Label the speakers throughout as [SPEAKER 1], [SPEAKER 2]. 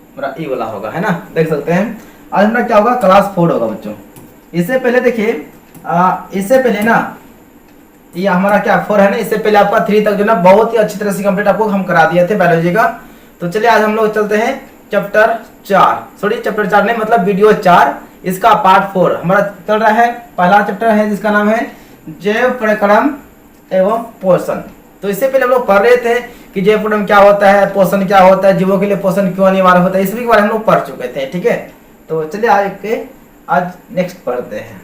[SPEAKER 1] हमारा ई वाला होगा, है ना, देख सकते हैं। आज हमारा क्या होगा, क्लास 4 होगा बच्चों। इससे पहले देखिए, इससे पहले ना ये हमारा क्या 4 है ना, इससे पहले आपका 3 तक जो ना बहुत ही अच्छी तरह से कंप्लीट आपको हम करा दिए थे बायोलॉजी का। तो चलिए आज हम लोग चलते हैं चैप्टर 4, सॉरी चैप्टर 4 नहीं मतलब वीडियो 4, इसका पार्ट 4 हमारा चल रहा है। पहला चैप्टर है जिसका नाम है जैव प्रक्रम एवं पोषण। तो इससे पहले हम लोग पढ़ रहे थे कि जैव प्रक्रम क्या होता है, पोषण क्या होता है, जीवों के लिए पोषण क्यों अनिवार्य होता है, इस के बारे में हम लोग पढ़ चुके थे, ठीक है। तो चलिए आज नेक्स्ट पढ़ते हैं।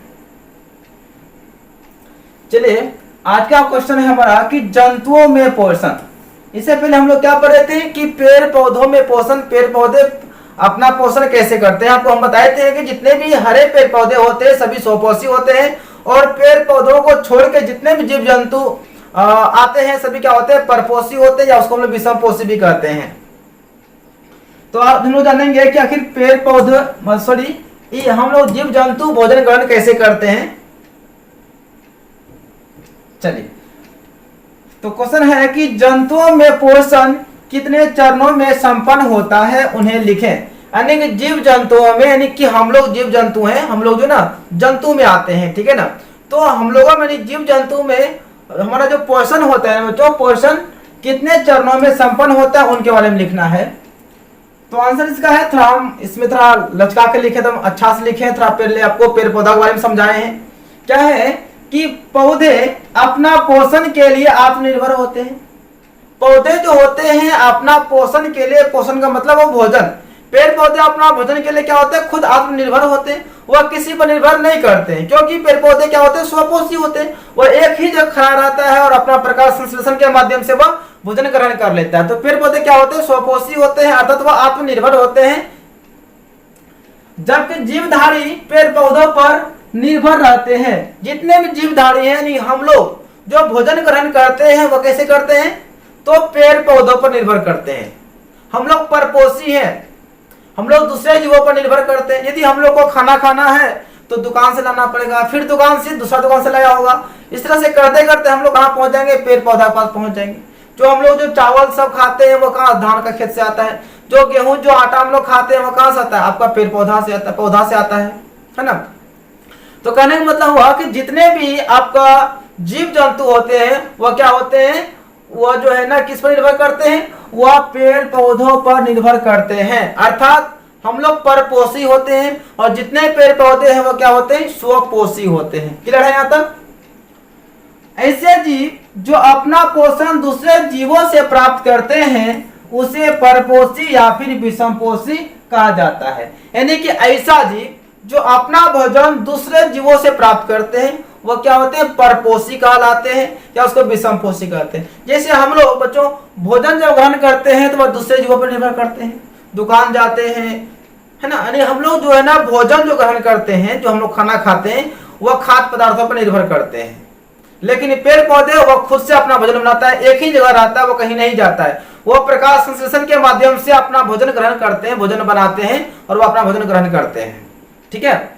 [SPEAKER 1] चलिए आज का क्वेश्चन है हमारा कि जंतुओं में पोषण। इससे पहले हम लोग क्या पढ़ रहे थे कि पेड़ पौधों में पोषण, पेड़ पौधे अपना पोषण कैसे करते हैं। आपको हम बताए थे कि जितने भी हरे पेड़ पौधे होते हैं सभी स्वपोषी होते हैं, और पेड़ पौधों को छोड़ के जितने भी जीव जंतु आते हैं सभी क्या होते हैं, परपोषी होते हैं, या उसको हम लोग विषमपोषी भी कहते हैं। तो आप हम लोग जानेंगे कि आखिर पेड़ पौधे सॉरी हम लोग जीव जंतु भोजन ग्रहण कैसे करते हैं। चलिए तो क्वेश्चन है कि जंतुओं में पोषण कितने चरणों में संपन्न होता है, उन्हें लिखें। यानी कि जीव जंतुओं में, यानी कि हम लोग जीव जंतु हैं, हम लोग जो ना जंतु में आते हैं, ठीक है ना। तो हम लोगों में जीव जंतु में हमारा जो पोषण होता है बच्चों, पोषण कितने चरणों में संपन्न होता है उनके बारे में लिखना है। तो आंसर इसका है, थोड़ा हम इसमें थोड़ा लचका के लिखे तो अच्छा से लिखे, थोड़ा पहले आपको पेड़ पौधा के बारे में समझाए हैं। क्या है कि पौधे अपना पोषण के लिए आत्मनिर्भर होते हैं। पौधे जो होते हैं अपना पोषण के लिए, पोषण का मतलब वो भोजन, पेड़ पौधे अपना भोजन के लिए क्या होते हैं, खुद आत्मनिर्भर होते हैं, वह किसी पर निर्भर नहीं करते हैं, क्योंकि पेड़ पौधे क्या होते हैं, स्वपोषी होते हैं। वह एक ही जगह खड़ा रहता है और अपना प्रकाश संश्लेषण के माध्यम से वह भोजन ग्रहण कर लेता है। तो पेड़ पौधे क्या होते हैं, स्वपोषी होते हैं, अर्थात वह आत्मनिर्भर होते हैं। जबकि जीवधारी पेड़ पौधों पर निर्भर रहते हैं। जितने भी जीवधारी हैं, यानी हम लोग जो भोजन ग्रहण करते हैं वह कैसे करते हैं, तो पेड़ पौधों पर निर्भर करते हैं। हम लोग परपोषी हैं, हम लोग दूसरे जीवों पर निर्भर करते हैं। यदि हम लोग को खाना खाना है तो दुकान से लाना पड़ेगा, फिर दुकान से दूसरा दुकान से लाया होगा। इस तरह से करते करते हम लोग कहाँ पहुंच जाएंगे, पेड़ पौधा पास पहुंच जाएंगे। जो हम लोग जो चावल सब खाते हैं वो कहाँ, धान का खेत से आता है। जो गेहूं जो आटा हम लोग खाते हैं वो कहाँ से आता है, आपका पेड़ पौधा से आता है, पौधा से आता है ना। तो कहने का मतलब हुआ कि जितने भी आपका जीव जंतु होते हैं वह क्या होते हैं, वह जो है ना किस पर निर्भर करते हैं, वह पेड़ पौधों पर निर्भर करते हैं। अर्थात हम लोग परपोषी होते हैं और जितने पेड़ पौधे हैं वो क्या होते हैं, स्वपोषी होते हैं। क्लियर है यहाँ तक। ऐसे जीव जो अपना पोषण दूसरे जीवों से प्राप्त करते हैं उसे परपोषी या फिर विषमपोषी कहा जाता है। यानी कि ऐसा जीव जो अपना भोजन दूसरे जीवों से प्राप्त करते हैं वो क्या होते हैं, परपोषी कहलाते हैं, या उसको विषमपोषी कहते हैं। जैसे हम लोग बच्चों भोजन जब ग्रहण करते हैं तो वह दूसरे जीवों पर निर्भर करते हैं, दुकान जाते हैं, है ना। यानी हम लोग जो है ना भोजन जो ग्रहण करते हैं, जो हम लोग खाना खाते हैं वह खाद्य पदार्थों पर निर्भर करते हैं। लेकिन पेड़ पौधे वह खुद से अपना भोजन बनाता है, एक ही जगह रहता है, वो कहीं नहीं जाता है। वह प्रकाश संश्लेषण के माध्यम से अपना भोजन ग्रहण करते हैं, भोजन बनाते हैं और वह अपना भोजन ग्रहण करते हैं, ठीक है।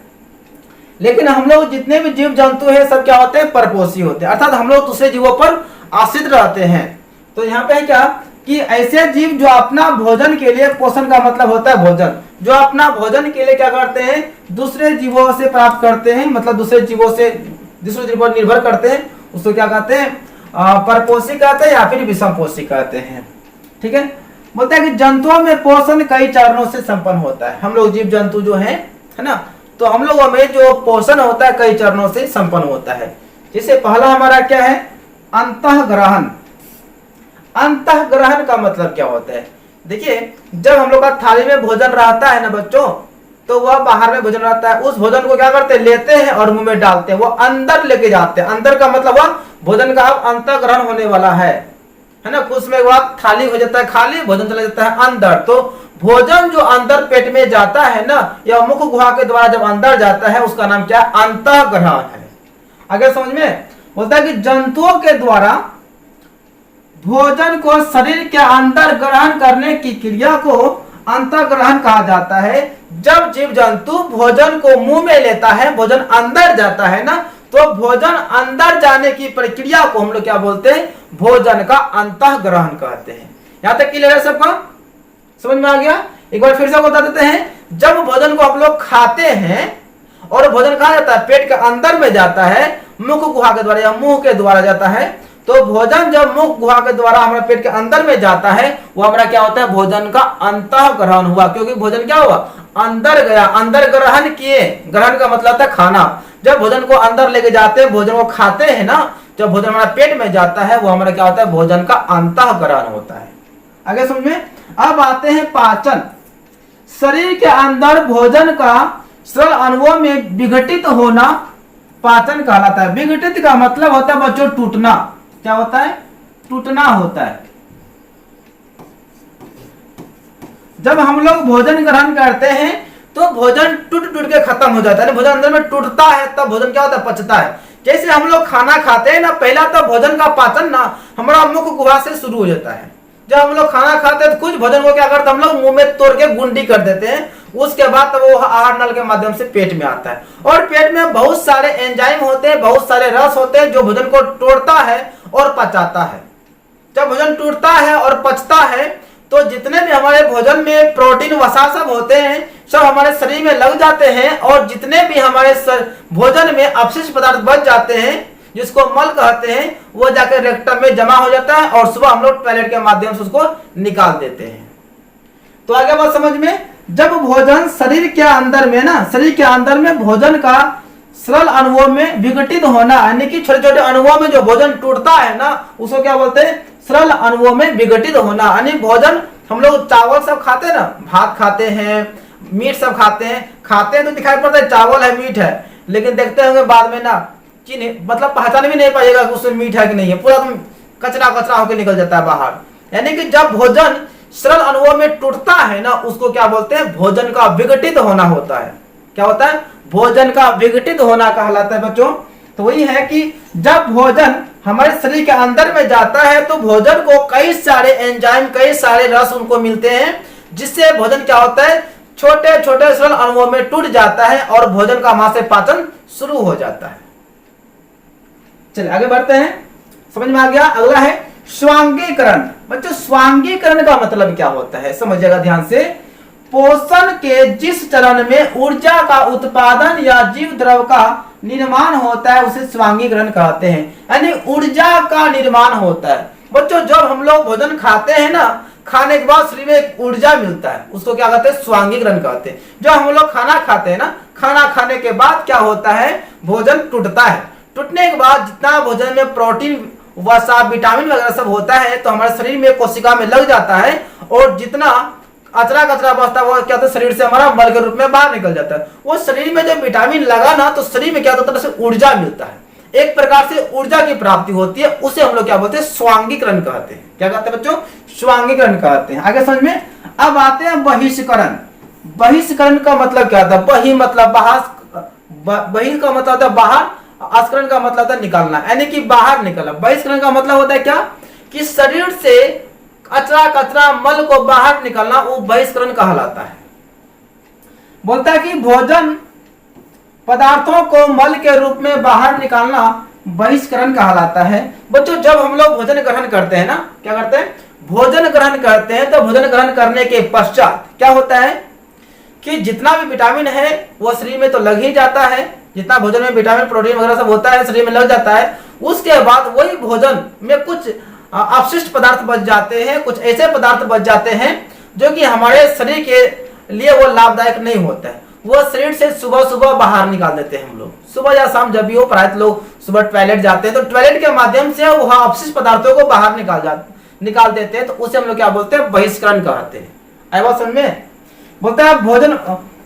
[SPEAKER 1] लेकिन हम लोग जितने भी जीव जंतु हैं सब क्या होते हैं, परपोषी होते हैं, अर्थात हम लोग दूसरे जीवों पर आश्रित रहते हैं। तो यहाँ पे है क्या कि ऐसे जीव जो अपना भोजन के लिए, पोषण का मतलब होता है भोजन, जो अपना भोजन के लिए क्या करते हैं, दूसरे जीवों से प्राप्त करते हैं, मतलब दूसरे जीवों पर निर्भर करते हैं, उसको क्या कहते हैं, परपोषी कहते हैं या फिर विषमपोषी कहते हैं, ठीक है। बोलते हैं कि जंतुओं में पोषण कई चरणों से संपन्न होता है। हम लोग जीव जंतु जो है ना, तो हम लोगों में जो पोषण होता है कई चरणों से संपन्न होता है। जैसे पहला हमारा क्या है, अंतःग्रहण। अंतःग्रहण का मतलब क्या होता है, देखिए जब हम लोग का थाली में भोजन रहता है ना बच्चों, तो वह बाहर में भोजन रहता है, उस भोजन को क्या करते हैं, लेते हैं और मुंह में डालते हैं, वो अंदर लेके जाते हैं। अंदर का मतलब वह भोजन का अब अंतःग्रहण होने वाला है ना। कुछ में बाद थाली हो जाता है खाली, भोजन चला जाता है अंदर। तो भोजन जो अंदर पेट में जाता है ना, या मुख गुहा के द्वारा जब अंदर जाता है उसका नाम क्या है, अंतःग्रहण है। आगे समझ में बोलता है कि जंतुओं के द्वारा भोजन को शरीर के अंदर ग्रहण करने की क्रिया को अंतःग्रहण कहा जाता है। जब जीव जंतु भोजन को मुंह में लेता है, भोजन अंदर जाता है ना, तो भोजन अंदर जाने की प्रक्रिया को हम लोग क्या बोलते हैं, भोजन का अंतःग्रहण कहते हैं। यहां तक क्लियर है सबका, समझ में आ गया। एक बार फिर से बता देते हैं, जब भोजन को हम लोग खाते हैं और भोजन कहाँ जाता है, पेट के अंदर में जाता है, मुख गुहा के द्वारा या मुंह के द्वारा जाता है। तो भोजन जब मुख गुहा के द्वारा हमारे पेट के अंदर में जाता है, वो हमारा क्या होता है, भोजन का अंतः ग्रहण हुआ, क्योंकि भोजन क्या हुआ, अंदर गया, अंदर ग्रहण किए। ग्रहण का मतलब था खाना। जब भोजन को अंदर लेके जाते हैं, भोजन को खाते हैं ना, जब भोजन हमारा पेट में जाता है, वो हमारा क्या होता है, भोजन का अंतः ग्रहण होता है। आगे समझ में। अब आते हैं पाचन। शरीर के अंदर भोजन का सरल अणुओं में विघटित होना पाचन कहलाता है। विघटित का मतलब होता है बच्चों टूटना। क्या होता है, टूटना होता है। जब हम लोग भोजन ग्रहण करते हैं तो भोजन टूट टूट के खत्म हो जाता है। भोजन अंदर में टूटता है तब भोजन क्या होता है, पचता है। जैसे हम लोग खाना खाते हैं ना, पहला तो भोजन का पाचन ना हमारा मुख गुहा से शुरू हो जाता है। जब हम लोग खाना खाते हैं तो कुछ भोजन को क्या करते हैं, हम लोग मुंह में तोड़ के गुंडी कर देते हैं। उसके बाद तो वो आहार नल के माध्यम से पेट में आता है, और पेट में बहुत सारे एंजाइम होते हैं, बहुत सारे रस होते हैं जो भोजन को तोड़ता है और पचाता है। जब भोजन टूटता है और पचता है तो जितने भी हमारे भोजन में प्रोटीन वसा सब होते हैं, सब हमारे शरीर में लग जाते हैं, और जितने भी हमारे भोजन में अपशिष्ट पदार्थ बच जाते हैं, जिसको मल कहते हैं, वो जाकर रेक्टम में जमा हो जाता है और सुबह हम लोग टॉयलेट के माध्यम से उसको निकाल देते हैं। तो आगे बात समझ में। जब भोजन शरीर के अंदर में ना, शरीर के अंदर में भोजन का सरल अणुओं में विघटित होना, यानी कि छोटे छोटे अणुओं में जो भोजन टूटता है ना, उसको क्या बोलते हैं, सरल अणुओं में विघटित होना। यानी भोजन हम लोग चावल सब खाते हैं ना, भात खाते हैं, मीट सब खाते हैं तो दिखाई पड़ता है चावल है, मीट है, लेकिन देखते होंगे बाद में ना कि मतलब पहचान भी नहीं पाएगा कि उसमें मीट है कि नहीं है, पूरा कचरा कचरा होकर निकल जाता है बाहर। यानी कि जब भोजन सरल अणुओं में टूटता है ना, उसको क्या बोलते हैं, भोजन का विघटित होना होता है। क्या होता है, भोजन का विघटित होना कहलाता है बच्चों। तो वही है कि जब भोजन हमारे शरीर के अंदर में जाता है तो भोजन को कई सारे एंजाइम, कई सारे रस उनको मिलते हैं, जिससे भोजन क्या होता है, छोटे छोटे सरल अणुओं में टूट जाता है और भोजन का वहां से पाचन शुरू हो जाता है। चलिए आगे बढ़ते हैं, समझ में आ गया। अगला है स्वांगीकरण। बच्चों स्वांगीकरण का मतलब क्या होता है, समझिएगा ध्यान से। पोषण के जिस चरण में ऊर्जा का उत्पादन या जीव द्रव का निर्माण होता है उसे स्वांगीकरण कहते हैं। यानी ऊर्जा का निर्माण होता है। बच्चों जब हम लोग भोजन खाते हैं ना, खाने के बाद शरीर में एक ऊर्जा मिलता है, उसको क्या कहते हैं, स्वांगीकरण कहते हैं। जब हम लोग खाना खाते हैं ना, खाना खाने के बाद क्या होता है, भोजन टूटता है। टूटने के बाद जितना भोजन में प्रोटीन वसा विटामिन वगैरह सब होता है तो हमारे शरीर में कोशिका में लग जाता है, और जितना अचरा कचरा बचता है वो क्या होता है, शरीर से हमारा मल के रूप में बाहर निकल जाता है। वो शरीर में जब विटामिन लगा ना तो शरीर में क्या होता है, ऊर्जा मिलता है, एक प्रकार से ऊर्जा की प्राप्ति होती है। उसे हम लोग क्या बोलते हैं, स्वांगीकरण कहते हैं। क्या कहते हैं बच्चों, स्वांगीकरण कहते हैं। आगे समझ में। अब आते हैं बहिष्करण। बहिष्करण का मतलब क्या होता है, बहि मतलब बाहर, बहि का मतलब होता है बाहर, अस्करण का मतलब होता है निकालना, यानी कि बाहर निकलना। बहिष्करण का मतलब होता है क्या, कि शरीर से अचरा कचरा मल को बाहर निकालना, वो बहिष्करण कहलाता है। बोलता है कि भोजन पदार्थों को मल के रूप में बाहर निकालना बहिष्करण कहलाता है। बच्चों जब हम लोग भोजन ग्रहण करते हैं ना, क्या करते हैं, भोजन ग्रहण करते हैं, तो भोजन ग्रहण करने के पश्चात क्या होता है कि जितना भी विटामिन है वो शरीर में तो लग ही जाता है। जितना भोजन में विटामिन प्रोटीन वगैरह सब होता है शरीर में लग जाता है। उसके बाद वही भोजन में कुछ अपशिष्ट पदार्थ बच जाते हैं, कुछ ऐसे पदार्थ बच जाते हैं जो कि हमारे शरीर के लिए वो लाभदायक नहीं होता है। वो शरीर से सुबह सुबह बाहर निकाल देते हैं हम लोग, सुबह या शाम जब भी हो, प्रायः लोग सुबह टॉयलेट जाते हैं तो टॉयलेट के माध्यम से वह अपशिष्ट पदार्थों को बाहर निकाल देते हैं, तो उसे हम लोग क्या बोलते हैं, बहिष्करण कहते हैं। आई बात समझ में। बोलते हैं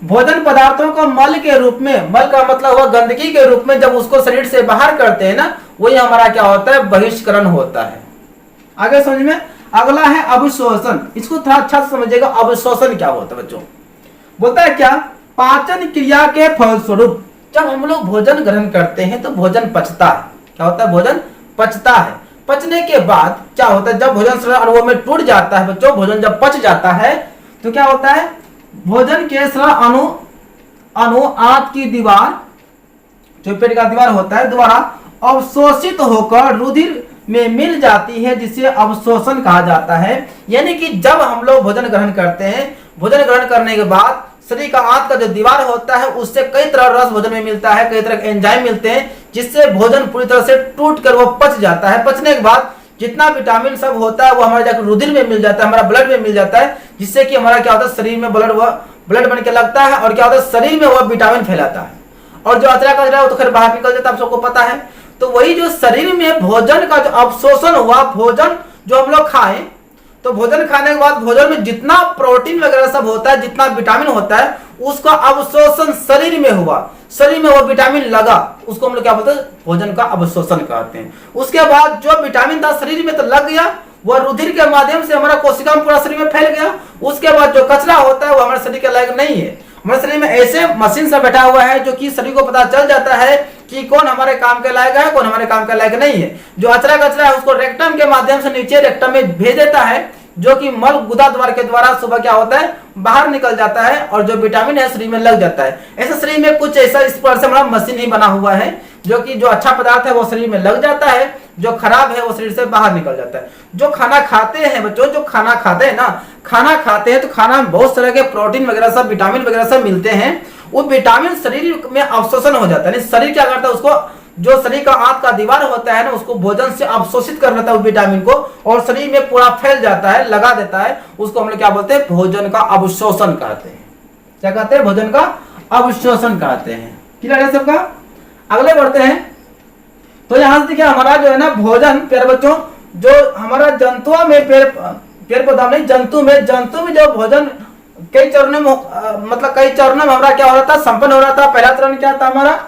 [SPEAKER 1] भोजन पदार्थों को मल के रूप में, मल का मतलब हुआ गंदगी के रूप में, जब उसको शरीर से बाहर करते हैं ना, वही हमारा क्या होता है, बहिष्करण होता है। आगे समझ में। अगला है अवशोषण। इसको थोड़ा अच्छा से समझिएगा, अवशोषण क्या होता है बच्चों। बोलता है क्या, पाचन क्रिया के फलस्वरूप जब हम लोग भोजन ग्रहण करते हैं तो भोजन पचता है। क्या होता है, भोजन पचता है। पचने के बाद क्या होता है, जब भोजन सरल अणुओं में टूट जाता है बच्चों, भोजन जब पच जाता है तो क्या होता है, भोजन के सरल अणु आंत की दीवार, जो पेट का दीवार होता है, द्वारा अवशोषित होकर रुधिर में मिल जाती है, जिसे अवशोषण कहा जाता है। यानी कि जब हम लोग भोजन ग्रहण करते हैं, भोजन ग्रहण करने के बाद शरीर का आंत का जो दीवार होता है उससे कई तरह रस भोजन में मिलता है, कई तरह के एंजाइम मिलते हैं, जिससे भोजन पूरी तरह से टूट कर वो पच जाता है। पचने के बाद जितना विटामिन सब होता है वो हमारे जाकर रुधिर में मिल जाता है, हमारा ब्लड में मिल जाता है, जिससे कि हमारा क्या होता है शरीर में ब्लड बन के लगता है और क्या होता है शरीर में वह विटामिन फैलाता है। और जो अचरा कचरा है वो तो खैर बाहर निकल जाता है, आप सबको पता है। तो वही जो शरीर में भोजन का जो अवशोषण हुआ, भोजन जो हम लोग खाएं, तो भोजन खाने के बाद भोजन में जितना प्रोटीन वगैरह सब होता है, जितना विटामिन होता है, उसका अवशोषण शरीर में हुआ, शरीर में वो विटामिन लगा, उसको हम लोग क्या बोलते हैं, भोजन का अवशोषण कहते हैं। उसके बाद जो विटामिन था शरीर में तो लग गया, वह रुधिर के माध्यम से हमारा कोशिका में पूरा शरीर में फैल गया। उसके बाद जो कचरा होता है वो हमारे शरीर के लायक नहीं है। हमारे शरीर में ऐसे मशीन से बैठा हुआ है जो कि शरीर को पता चल जाता है कि कौन हमारे काम के लायक है, कौन हमारे काम के लायक नहीं है। जो अचरा कचरा है उसको रेक्टम के माध्यम से नीचे रेक्टम में भेज देता है, जो कि मल गुदा द्वार के द्वारा सुबह क्या होता है, बाहर निकल जाता है और जो विटामिन है शरीर में लग जाता है। ऐसे शरीर में कुछ ऐसा इस पर से हमारा मशीन ही बना हुआ है, जो कि जो अच्छा पदार्थ है वो शरीर में लग जाता है, जो खराब है वो शरीर से बाहर निकल जाता है। जो खाना खाते हैं बच्चों, जो खाना खाते हैं ना, खाना खाते हैं तो खाना में बहुत तरह के प्रोटीन वगैरह सब, विटामिन वगैरह सब मिलते हैं। वो विटामिन शरीर में अवशोषण हो जाता है। शरीर क्या करता है, उसको जो शरीर का आंत का दीवार होता है ना, उसको भोजन से अवशोषित कर लेता है उस विटामिन को, और शरीर में पूरा फैल जाता है, लगा देता है। उसको हम लोग क्या बोलते हैं, भोजन का अवशोषण कहते हैं। क्या कहते हैं, भोजन का अवशोषण कहते हैं। क्लियर है सबका? अगले बढ़ते हैं। तो यहां से देखिए हमारा जो है ना भोजन, प्यारे बच्चों, जो हमारा जंतुओं में पेड़ पौधा नहीं, जंतु में जो भोजन कई चरणों में मतलब कई चरणों में हमारा क्या हो रहा था, संपन्न हो रहा था। पहला चरण क्या था, हमारा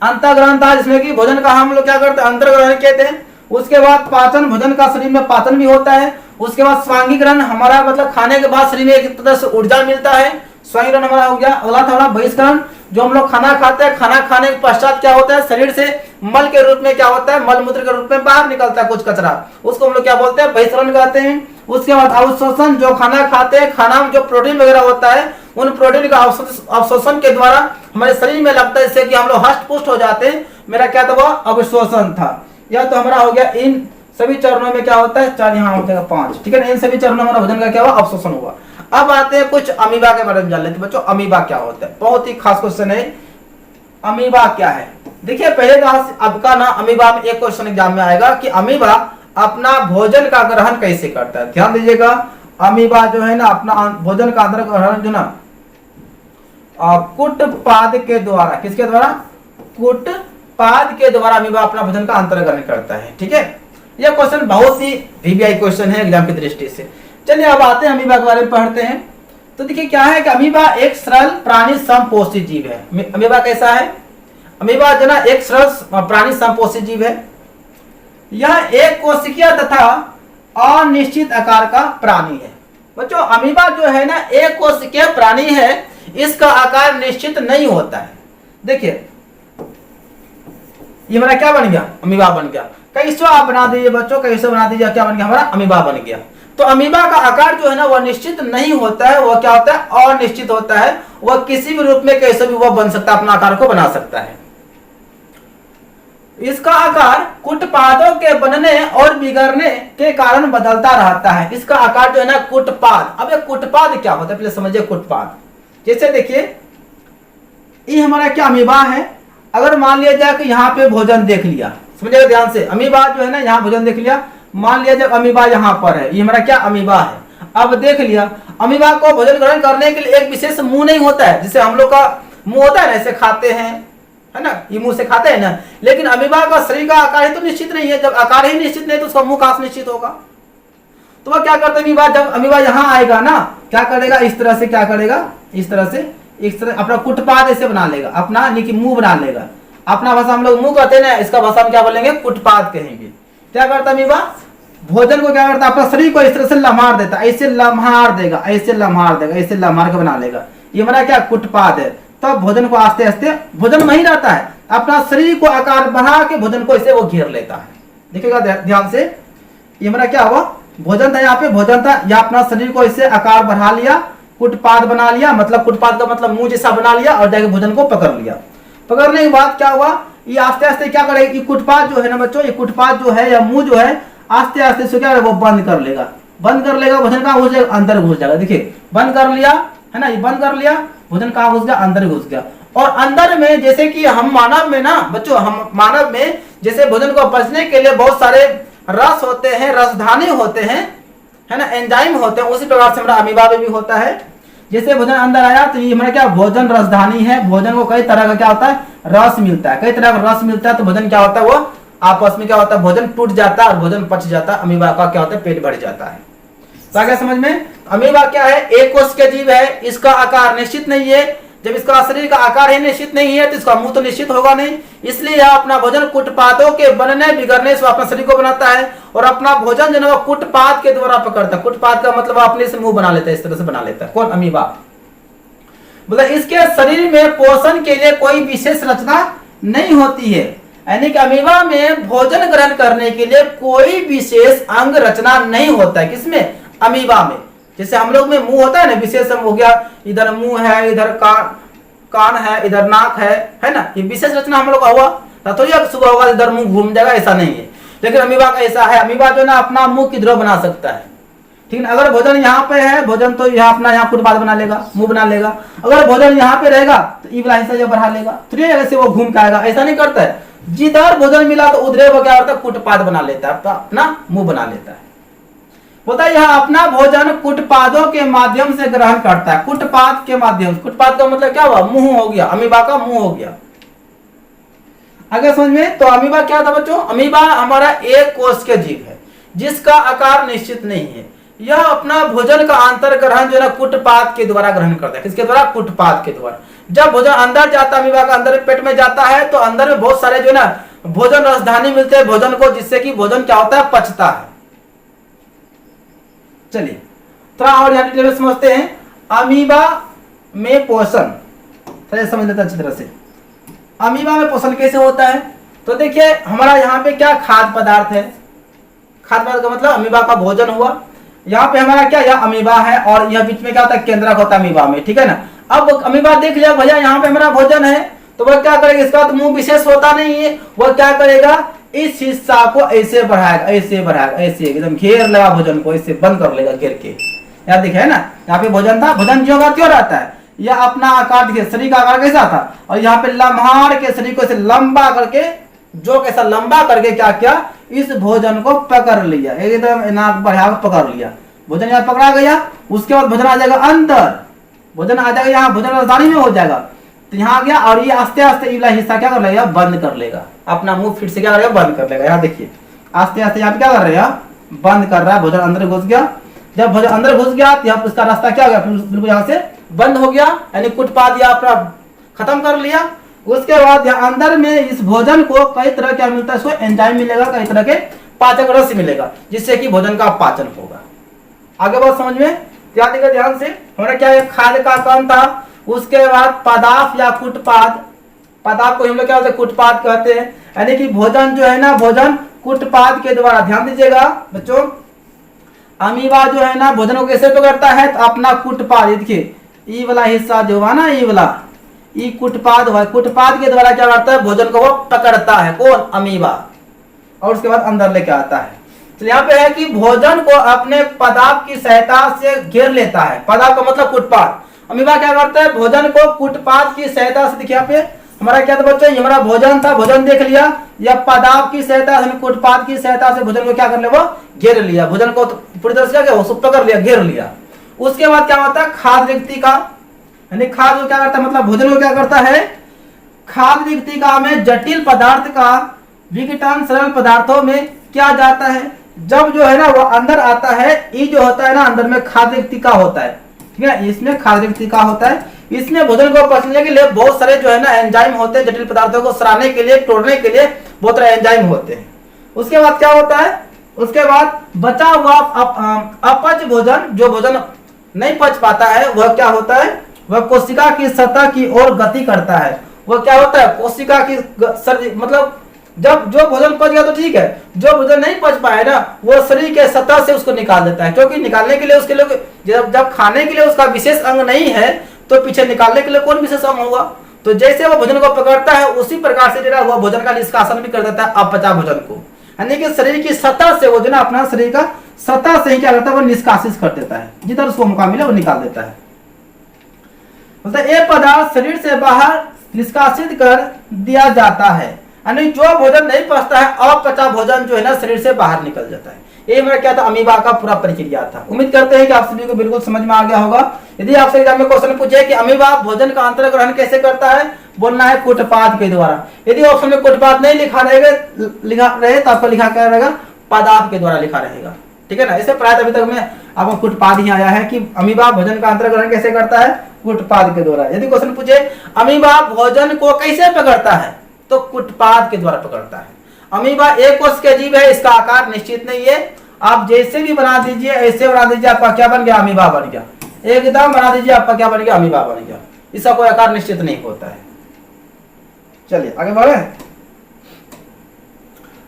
[SPEAKER 1] अंतःग्रहण था, जिसमें कि भोजन का हम लोग क्या करते हैं, अंतर्ग्रहण कहते हैं। उसके बाद पाचन, भोजन का शरीर में पाचन भी होता है। उसके बाद स्वांगीकरण, हमारा मतलब खाने के बाद शरीर में एक तरह से ऊर्जा मिलता है, स्वांगीकरण हमारा हो गया। अगला था हमारा बहिष्करण, जो हम लोग खाना खाते हैं, खाना खाने के पश्चात क्या होता है, शरीर से मल के रूप में क्या होता है, मल मूत्र के रूप में बाहर निकलता है कुछ कचरा, उसको हम लोग क्या बोलते हैं, बहिष्करण कहते हैं। उसके बाद अवशोषण, जो खाना खाते हैं, खाना में जो प्रोटीन वगैरह होता है, उन प्रोटीन का अवशोषण के द्वारा हमारे शरीर में लगता है, जिससे कि हम लोग हष्ट पुष्ट हो जाते हैं। मेरा क्या था, वह अवशोषण था। यह तो हमारा हो गया। इन सभी चरणों में क्या होता है, 4 यहाँ होता है 5, ठीक है ना। इन सभी चरणों में हमारा भोजन का क्या हुआ, अवशोषण हुआ। अब आते हैं कुछ अमीबा के बारे में जान लेते हैं बच्चों। अमीबा क्या होता है, बहुत ही खास क्वेश्चन है। अमीबा क्या है, देखिए पहले तो आपका ना अमीबा में एक क्वेश्चन एग्जाम में आएगा कि अमीबा अपना भोजन का ग्रहण कैसे करता है। ध्यान दीजिएगा, अमीबा जो है ना अपना भोजन का अंदर ग्रहण जो ना कुटपाद के द्वारा, किसके द्वारा, कुटपाद के द्वारा अमीबा अपना भोजन का अंतर ग्रहण करता है। ठीक है, यह क्वेश्चन बहुत ही वीवीआई क्वेश्चन है एग्जाम की दृष्टि से। चलिए अब आते हैं अमीबा के बारे में पढ़ते हैं। तो देखिए क्या है कि अमीबा एक सरल प्राणी समपोषी जीव है। अमीबा कैसा है, अमीबा जो ना एक सरल प्राणी समपोषी जीव है। यह एक कोशिकीय तथा अनिश्चित आकार का प्राणी है। बच्चों अमीबा जो है ना एक कोशिकीय प्राणी है, इसका आकार निश्चित नहीं होता है। देखिए ये हमारा क्या बन गया, अमीबा बन गया। कैसे आप बना दीजिए बच्चों, कैसे बना दीजिए, क्या बन गया, हमारा अमीबा बन गया। तो अमीबा का आकार जो है ना वह निश्चित नहीं होता है, वह क्या होता है, अनिश्चित होता है। वह किसी भी रूप में कैसे भी वह बन सकता है, अपना आकार को बना सकता है। इसका आकार कुटपादों के बनने और बिगड़ने के कारण बदलता रहता है। इसका आकार जो है ना कुटपाद। अब ये कुटपाद क्या होता है, पहले समझिए कुटपाद। जैसे देखिए ये हमारा क्या अमीबा है। अगर मान लिया जाए कि यहाँ पे भोजन देख लिया, समझिएगा ध्यान से, अमीबा जो है ना यहाँ भोजन देख लिया, मान लिया जाए अमीबा यहाँ पर है, ये हमारा क्या अमीबा है। अब देख लिया अमीबा को भोजन ग्रहण करने के लिए एक विशेष मुंह नहीं होता है, जिसे हम लोग का मुंह होता है ना, ऐसे खाते हैं, है ना, ये मुंह से खाते हैं ना। लेकिन अमीबा का शरीर का आकार ही तो निश्चित नहीं है। जब आकार ही निश्चित नहीं तो उसका मुंह कहां से निश्चित होगा। तो वह क्या करता है अमीबा, जब अमीबा यहाँ आएगा ना, क्या करेगा, इस तरह से क्या करेगा, इस तरह से, इस तरह अपना कुटपाद ऐसे बना लेगा, अपना मुंह बना लेगा। अपना भाषा हम लोग मुंह कहते हैं ना, इसका भाषा हम क्या बोलेंगे, कुटपाद कहेंगे। क्या करता अमीबा, भोजन को क्या करता है, अपना शरीर को इस तरह से लम्हार देता है, ऐसे लम्हार देगा, ऐसे लम्हार देगा, ऐसे लम्हार के बना लेगा। ये हमारा क्या कुटपाद है। तब भोजन को आस्ते आस्ते, भोजन वहीं रहता है, अपना शरीर को आकार बढ़ा के भोजन को इसे वो घेर लेता है। देखिएगा ध्यान से, ये हमारा क्या हुआ, भोजन था, यहाँ पे भोजन था, या अपना शरीर को इसे आकार बढ़ा लिया, कुटपाद बना लिया, मतलब कुटपाद का मतलब मुंह जैसा बना लिया, और जाके भोजन को पकड़ लिया। पकड़ने के बाद क्या हुआ, ये आस्ते आस्ते क्या करेगा, ये कुटपाद जो है ना बच्चों, ये कुटपाद जो है या मुंह जो है आस्ते आस्ते से क्या वो बंद कर लेगा, बंद कर लेगा, भोजन कहाँ घुस जाएगा, अंदर घुस जाएगा। देखिए बंद कर लिया है ना, ये बंद कर लिया, भोजन कहाँ घुस गया, अंदर घुस गया। और अंदर में जैसे कि हम मानव में ना बच्चों, हम मानव में जैसे भोजन को पचने के लिए बहुत सारे रस होते हैं, रसधानी होते हैं, है ना, एंजाइम होते हैं, उसी प्रकार से हमारा अमीबा में भी होता है। जैसे भोजन अंदर आया तो ये हमारा क्या भोजन रसधानी है, भोजन को कई तरह का क्या होता है रस मिलता है, कई तरह का रस मिलता है, तो भोजन क्या होता है वो आपस में क्या होता है भोजन टूट जाता है और भोजन पच जाता है, अमीबा का क्या होता है पेट भर जाता है। तो आगे समझ में, अमीबा क्या है, एक कोष के जीव है, इसका आकार निश्चित नहीं है। जब इसका शरीर का आकार ही निश्चित नहीं है तो इसका मुंह तो निश्चित होगा नहीं, इसलिए यह अपना भोजन कुटपादों के बनने बिगड़ने से अपना शरीर को बनाता है और अपना भोजन जो है वो कुटपाद के द्वारा पकड़ता है। कुटपाद का मतलब अपने से मुंह बना लेता है, इस तरह से बना लेता है कौन, अमीबा। मतलब इसके शरीर में पोषण के लिए कोई विशेष रचना नहीं होती है, यानी कि अमीबा में भोजन ग्रहण करने के लिए कोई विशेष अंग रचना नहीं होता है। किसमें, अमीबा में। जैसे हम लोग में मुंह होता है ना, विशेष हो गया, इधर मुंह है, इधर कान है, इधर नाक है ना, ये विशेष रचना हम लोग का हुआ। थोड़ी सुबह होगा इधर मुंह घूम जाएगा, ऐसा नहीं है। लेकिन अमीबा का ऐसा है, अमीबा जो है ना अपना मुंह किधर बना सकता है, ठीक है। अगर भोजन यहाँ पे है, भोजन तो यहाँ अपना यहाँ फुटपाथ बना लेगा, मुंह बना लेगा। अगर भोजन यहाँ पे रहेगा तो ई वाला हिस्सा जो बढ़ा लेगा, तो ऐसे वो घूम के आएगा, ऐसा नहीं करता है। जिधर भोजन मिला तो उधर वो क्या करता है कुटपाद बना लेता है, अपना मुंह बना लेता है। बोलता है यह अपना भोजन कुटपादों के माध्यम से ग्रहण करता है, कुटपाद के माध्यम से। कुटपाद का मतलब क्या हुआ, मुंह हो गया, अमीबा का मुंह हो गया। आगे समझ में, तो अमीबा क्या था बच्चों, अमीबा हमारा एक कोष के जीव है जिसका आकार निश्चित नहीं है। यह अपना भोजन का अंतर ग्रहण जो है कुटपाद के द्वारा ग्रहण करता है। किसके द्वारा, कुटपाद के द्वारा। जब भोजन अंदर जाता है, अमीबा का अंदर पेट में जाता है, तो अंदर में बहुत सारे जो है ना भोजन रसधानी मिलते हैं भोजन को, जिससे कि भोजन क्या होता है पचता है। चलिए थोड़ा और यहाँ डिटेल में समझते हैं। अमीबा में पोषण थोड़ा समझ लेते हैं अच्छी तरह से। अमीबा में पोषण कैसे होता है, तो देखिए हमारा यहाँ पे क्या खाद्य पदार्थ है, खाद्य पदार्थ का मतलब अमीबा का भोजन हुआ। यहाँ पे हमारा क्या, यह अमीबा है और यह बीच में क्या होता है केंद्रक होता है अमीबा में, ठीक है ना। अब अमीबा देख लिया भैया यहाँ पे हमारा भोजन है, तो वह क्या करेगा, इसका तो मुंह विशेष होता नहीं है, वह क्या करेगा इस हिस्सा को ऐसे बढ़ाएगा, ऐसे बढ़ाएगा, ऐसे एकदम घेर लेगा भोजन को, ऐसे बंद कर लेगा घेर के। यहाँ दिखे है ना, यहाँ पे भोजन था, भोजन जो होगा क्यों रहता है, यह अपना आकार देखिए, शरीर का आकार कैसा था, और यहाँ पे लम्हार के शरीर को ऐसे लंबा करके, जो कैसा लंबा करके क्या किया, इस भोजन को पकड़ लिया, एकदम नाक बढ़ा पकड़ लिया, भोजन यहाँ पकड़ा गया। उसके बाद भोजन आ जाएगा अंदर, भोजन आ जाएगा यहाँ भोजन राजधानी में हो जाएगा, तो यहाँ गया और ये आस्ते आस्ते ये हिस्सा क्या कर लेगा, बंद कर लेगा, अपना मुंह फिर से क्या करेगा, बंद कर लेगा। यहाँ देखिए आस्ते आस्ते यहाँ पे क्या कर रहे हैं, बंद कर रहा है, भोजन अंदर घुस गया। जब भोजन अंदर घुस गया तो यहाँ उसका रास्ता क्या हो गया, बिल्कुल यहाँ से बंद हो गया, यानी कुटपाद या अपना खत्म कर लिया। उसके बाद यहाँ अंदर में इस भोजन को कई तरह क्या मिलता है, इसको एंजाइम मिलेगा, कई तरह के पाचक रस मिलेगा, जिससे कि भोजन का पाचन होगा। आगे बात समझ में, ध्यान से हमारा क्या है, खाद्य का कण था। उसके बाद पदार्थ या कुटपाद, पदार्थ को हम लोग क्या होता है कुटपाद कहते हैं, यानी कि भोजन जो है ना, भोजन कुटपाद के द्वारा। ध्यान दीजिएगा बच्चों, अमीबा जो है ना भोजन को कैसे पकड़ता है, तो अपना कुटपाद, देखिए ई वाला हिस्सा जो हुआ ना, ई वाला ई कुटपाद हुआ, कुटपाद के द्वारा क्या करता है, भोजन को वो पकड़ता है, कौन, अमीबा, और उसके बाद अंदर लेके आता है। तो यहाँ पे है कि भोजन को अपने पदार्थ की सहायता से घेर लेता है, पदार्थ का मतलब कुटपाद। अमीबा क्या करता है, भोजन को कुटपाद की सहायता से, देखिए यहाँ पे हमारा क्या था बच्चों, ये हमारा भोजन था, भोजन देख लिया, या पदार्थ की सहायता से, कुटपाद की सहायता से भोजन को क्या कर ले, वो घेर लिया, भोजन को पूरी तरह से क्या वो पकड़ लिया, घेर लिया। उसके बाद क्या होता है, खाद्य रिक्तिका, यानी खाद्य को क्या करता है, मतलब भोजन को क्या करता है, खाद्य रिक्तिका में जटिल पदार्थ का विघटन सरल पदार्थों में किया जाता है। जब जो है ना वो अंदर आता है, ये जो होता है ना अंदर में खाद्य रिक्तिका होता है, ठीक है, इसमें खाद्य रिक्तिका होता है। इसमें भोजन को पचने के लिए बहुत सारे जो है ना एंजाइम होते हैं, जटिल पदार्थों को सराहने के लिए, तोड़ने के लिए बहुत सारे एंजाइम होते हैं। उसके बाद क्या होता है, उसके बाद बचा हुआ अपच भोजन, जो भोजन नहीं पच पाता है, वह क्या होता है, वह कोशिका की सतह की ओर गति करता है। वह क्या होता है, कोशिका की मतलब जब जो भोजन पच गया तो ठीक है, जो भोजन नहीं पच पाए ना, वो शरीर के सतह से उसको निकाल देता है, क्योंकि निकालने के लिए उसके लिए जब खाने के लिए उसका विशेष अंग नहीं है, तो पीछे निकालने के लिए कौन विशेष अंग होगा। तो जैसे वो भोजन को पकड़ता है, उसी प्रकार से जो वो भोजन का निष्कासन भी कर देता है अपचा भोजन को, यानी कि शरीर की सतह से वो जो ना अपना शरीर का सतह से ही क्या करता है, वो निष्कासित कर देता है, जिधर उसको मौका मिले वो निकाल देता है। मतलब ये पदार्थ शरीर से बाहर निष्कासित कर दिया जाता है, यानी जो भोजन नहीं पचता है, अपचा भोजन जो है ना शरीर से बाहर निकल जाता है। ये मेरा क्या था, अमीबा का पूरा प्रक्रिया था। उम्मीद करते हैं कि आप सभी को बिल्कुल समझ में आ गया होगा। यदि आपसे एग्जाम में क्वेश्चन पूछे कि अमीबा भोजन का अंतर ग्रहण कैसे करता है, बोलना है कुटपाद के द्वारा। यदि ऑप्शन में कुटपाद नहीं लिखा रहे तो आपको लिखा क्या रहेगा, पदार्थ के द्वारा लिखा रहेगा। ठीक है ना, इसे प्रायः अभी तक में आपको कुटपाद ही आया है कि अमीबा भोजन का अंतर ग्रहण कैसे करता है, कुटपाद के द्वारा। यदि क्वेश्चन पूछे अमीबा भोजन को कैसे पकड़ता है, तो कुटपाद के द्वारा पकड़ता है। अमीबा एक कोष के जीव है, इसका आकार निश्चित नहीं है। आप जैसे भी बना दीजिए, ऐसे बना दीजिए, आपका क्या बन गया, अमीबा बन गया। एकदम बना दीजिए, आपका क्या बन गया, अमीबा बन गया। इसका कोई आकार निश्चित नहीं होता है। चलिए आगे बढ़े।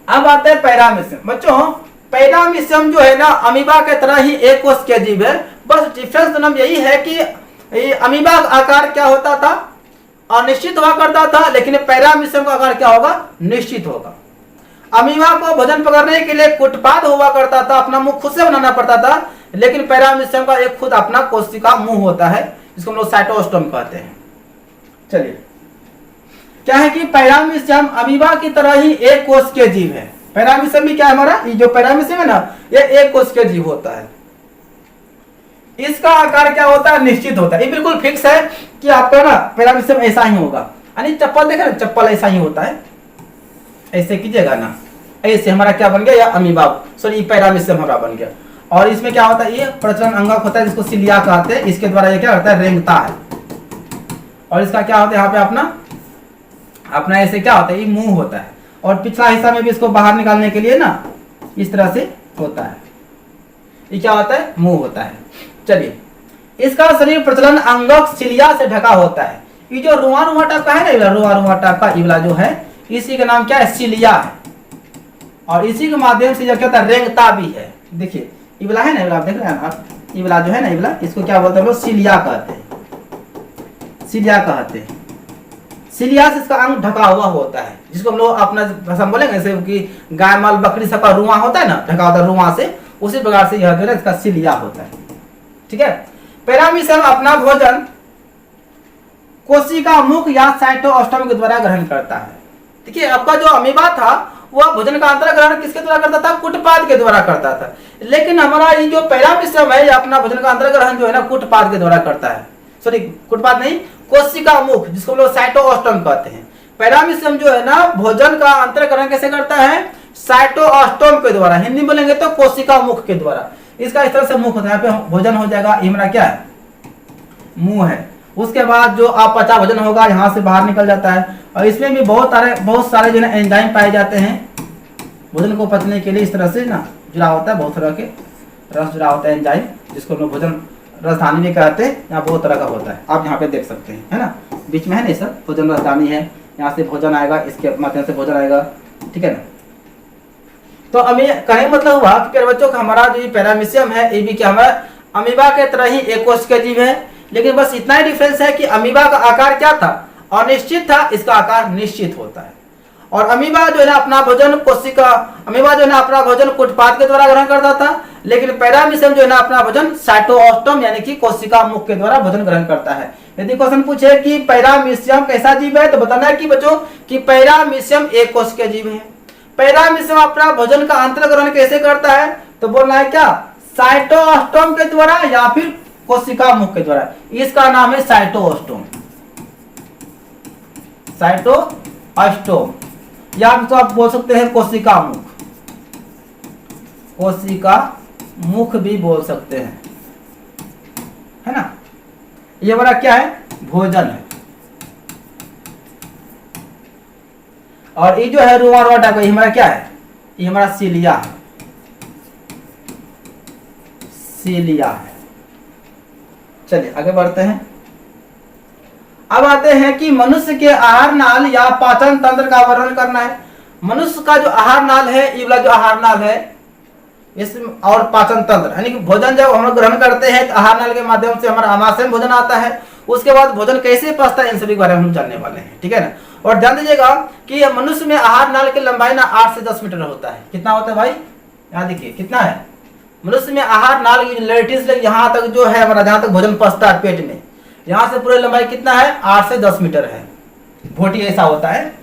[SPEAKER 1] अब आते हैं पैरामीशियम। बच्चों पैरामीशियम जो है ना, अमीबा के तरह ही एक कोष के जीव है, बस डिफरेंस नाम यही है कि अमीबा का आकार क्या होता था, अनिश्चित हुआ करता था, लेकिन पैरामीशियम का आकार क्या होगा, निश्चित होगा। अमीबा को भोजन पकड़ने के लिए कुटपाद हुआ करता था, अपना मुंह खुद से बनाना पड़ता था, लेकिन पैरामीशियम का एक खुद अपना कोशिका मुंह होता है, जिसको हम लोग साइटोस्टोम कहते हैं। चलिए क्या है कि पैरामीशियम अमीबा की तरह ही एक कोष के जीव है। पैरामीशियम भी क्या है हमारा, ये जो पैरामीशियम है ना, ये एक कोष के जीव होता है। इसका आकार क्या होता है, निश्चित होता है। ये बिल्कुल फिक्स है कि आपका ना पैरामीशियम ऐसा ही होगा, यानी चप्पल देखे ना, चप्पल ऐसा ही होता है, ऐसे कीजिएगा ना, ऐसे हमारा क्या बन गया, या अमीबा, सॉरी पैरामीशियम हमारा बन गया। और इसमें क्या होता है, ये प्रचलन अंगक होता है, जिसको सिलिया कहते हैं। इसके द्वारा ये क्या करता है, रेंगता है। और इसका क्या होता है, यहाँ पे अपना ऐसे क्या होता है, ये मुंह होता है, और पिछला हिस्सा में भी इसको बाहर निकालने के लिए ना इस तरह से होता है। ये क्या होता है, मुंह होता है। चलिए, इसका शरीर प्रचलन अंगक सिलिया से ढका होता है। ये जो रुआ रुआ टाइप का है ना, रुआ रुआ टाइप का इवला जो है, इसी का नाम क्या है, सिलिया है। और इसी के माध्यम से क्या होता है, रेंगता भी है। देखिए इवला है ना, इवला देख रहे हैं आप, इवला जो है ना, इवला, इसको क्या बोलते हैं लोग, सिलिया कहते हैं, सिलिया कहते हैं। सिलिया से इसका अंग ढका हुआ होता है, जिसको हम लोग अपना भाषा में बोलेंगे जैसे कि गाय माल बकरी सबका रुआ होता है ना, ढका होता है रुआ से, उसी प्रकार से यह जो है इसका सिलिया होता है। ठीक है। पैरामीशियम अपना भोजन कोशिका मुख या साइटोस्टोम के द्वारा ग्रहण करता है। देखिए आपका जो अमीबा था वह भोजन का अंतर ग्रहण किसके द्वारा करता था, कुटपाद के द्वारा करता था। लेकिन हमारा ये जो पैरामीशियम है, ये अपना भोजन का अंतर ग्रहण जो है ना, कुटपाद के द्वारा करता है। सॉरी, कुटपाद नहीं, कोशिका मुख, जिसको हम लोग साइटोस्टोम कहते हैं। पैरामीशियम जो है ना, भोजन का अंतर ग्रहण कैसे करता है, साइटोस्टोम के द्वारा। हिंदी बोलेंगे तो कोशिका मुख के द्वारा। इसका इस तरह से मुख होता है, यहाँ पे भोजन हो जाएगा, ये हमारा क्या है, मुंह है। उसके बाद जो अपचा भोजन होगा यहाँ से बाहर निकल जाता है। और इसमें भी बहुत सारे जो है एंजाइम पाए जाते हैं भोजन को पचने के लिए। इस तरह से ना जुड़ा होता है, बहुत तरह के रस जुड़ा होता है एंजाइम, जिसको हम लोग भोजन राजधानी भी कहते हैं। यहाँ बहुत तरह का होता है, आप यहाँ पे देख सकते हैं, है ना, बीच में है ना, सब भोजन राजधानी है। यहाँ से भोजन आएगा, इसके माध्यम से भोजन आएगा। ठीक है ना। तो हमें कहने मतलब हुआ कि प्यारे बच्चों का हमारा जो पैरामीशियम है, ये भी क्या हमारा अमीबा के तरह ही एक कोश का जीव है। लेकिन बस इतना ही डिफरेंस है कि अमीबा का आकार क्या था, अनिश्चित था, इसका आकार निश्चित होता है। और अमीबा जो है ना अपना भोजन अमीबा जो है ना अपना भोजन कुटपाद के द्वारा ग्रहण करता था। लेकिन पैरामीशियम जो है ना अपना भोजन साइटोस्टोम यानी कि कोशिका मुख के द्वारा भोजन ग्रहण करता है। यदि क्वेश्चन पूछे कि पैरामीशियम कैसा जीव है, तो बताना है कि बच्चों कि पैरामीशियम एक कोश के जीव है। पैरामीशियम अपना भोजन का अंतर ग्रहण कैसे करता है, तो बोलना है क्या, साइटोस्टोम के द्वारा या फिर कोशिका मुख के द्वारा। इसका नाम है साइटोस्टोम, साइटोस्टोम, या तो आप बोल सकते हैं कोशिका मुख, कोशिका मुख भी बोल सकते हैं, है ना। ये हमारा क्या है, भोजन है। और ये जो है रुआ रुआ टाइप, ये हमारा क्या है, ये हमारा सिलिया है, सिलिया है। चलिए आगे बढ़ते हैं। अब आते हैं कि मनुष्य के आहार नाल या पाचन तंत्र का वर्णन करना है। मनुष्य का जो आहार नाल है, ये वाला जो आहार नाल है, इस और पाचन तंत्र यानी कि भोजन जब हम लोग ग्रहण करते हैं तो आहार नाल के माध्यम से हमारा आमाशय में भोजन आता है। उसके बाद भोजन कैसे पचता है, इन सभी के बारे में हम जानने वाले हैं। ठीक है ना। और ध्यान दीजिएगा कि मनुष्य में आहार नाल की लंबाई ना 8 से 10 मीटर होता है। कितना होता है भाई, यहाँ देखिए कितना है, मनुष्य में आहार नाल की लेटिस से यहाँ तक जो है हमारा, जहाँ तक भोजन पचता है पेट में, यहाँ से पूरी लंबाई कितना है, 8 से 10 मीटर है। भोटी ऐसा होता है।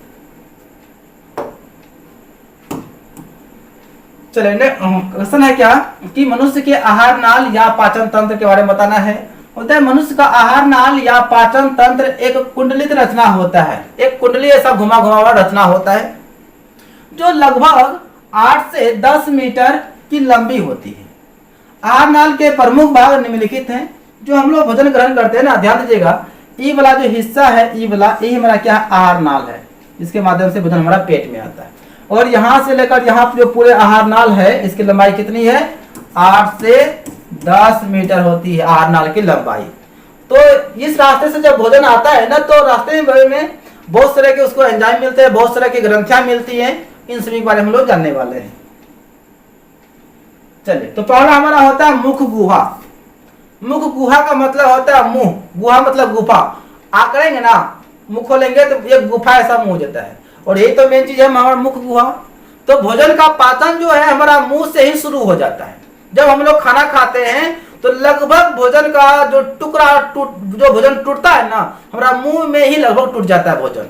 [SPEAKER 1] चलिए क्वेश्चन है क्या कि मनुष्य के आहार नाल या पाचन तंत्र के बारे में बताना है। होता है मनुष्य का आहार नाल या पाचन तंत्र एक कुंडलित रचना होता है। एक कुंडली ऐसा घुमा घुमा हुआ रचना होता है जो लगभग 8 से 10 मीटर की लंबी होती है। आहार नाल के प्रमुख भाग निम्नलिखित हैं। जो हम लोग भोजन ग्रहण करते हैं ना, ध्यान दीजिएगा, ई वाला जो हिस्सा है, ई वाला, यही हमारा क्या है, आहार नाल है, जिसके माध्यम से भोजन हमारा पेट में आता है। और यहां से लेकर यहाँ जो पूरे आहार नाल है, इसकी लंबाई कितनी है, 8 से 10 मीटर होती है आहार नाल की लंबाई। तो इस रास्ते से जब भोजन आता है ना, तो रास्ते में बहुत तरह के उसको एंजाइम मिलते हैं, बहुत तरह की ग्रंथियां मिलती हैं। इन सभी के बारे में हम लोग जानने वाले हैं। चलिए, तो पहला हमारा होता है मुख गुहा। मुख गुहा का मतलब होता है मुंह, गुहा मतलब गुफा। आकड़ेंगे ना, मुख खोलेंगे तो एक गुफा ऐसा मुंह हो जाता है, और यही तो मेन चीज है हमारा मुख गुहा। तो भोजन का पाचन जो है हमारा मुंह से ही शुरू हो जाता है। जब हम लोग खाना खाते हैं तो लगभग भोजन का जो टुकड़ा जो भोजन टूटता है ना, हमारा मुंह में ही लगभग टूट जाता है भोजन।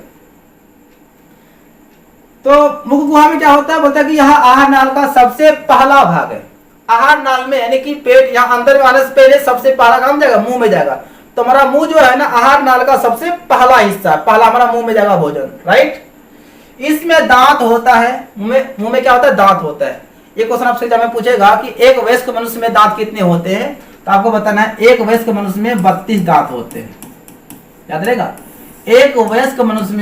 [SPEAKER 1] तो मुख गुहा में क्या होता है, बोलता है कि यहाँ आहार नाल का सबसे पहला भाग है। आहार नाल में यानी कि पेट यहाँ अंदर में आने से पहले सबसे पहला काम जाएगा, मुंह में जाएगा। तो हमारा मुंह जो है ना, आहार नाल का सबसे पहला हिस्सा, पहला हमारा मुंह में जाएगा भोजन, राइट। इसमें दांत होता है, मुंह में क्या होता है, दांत होता है। एक क्वेश्चन आपसे एग्जाम में पूछेगा कि एक वयस्क मनुष्य में दांत कितने होते हैं, तो आपको बताना है एक वयस्क मनुष्य में 32 दांत होते हैं। याद रहेगा, एक वयस्क मनुष्य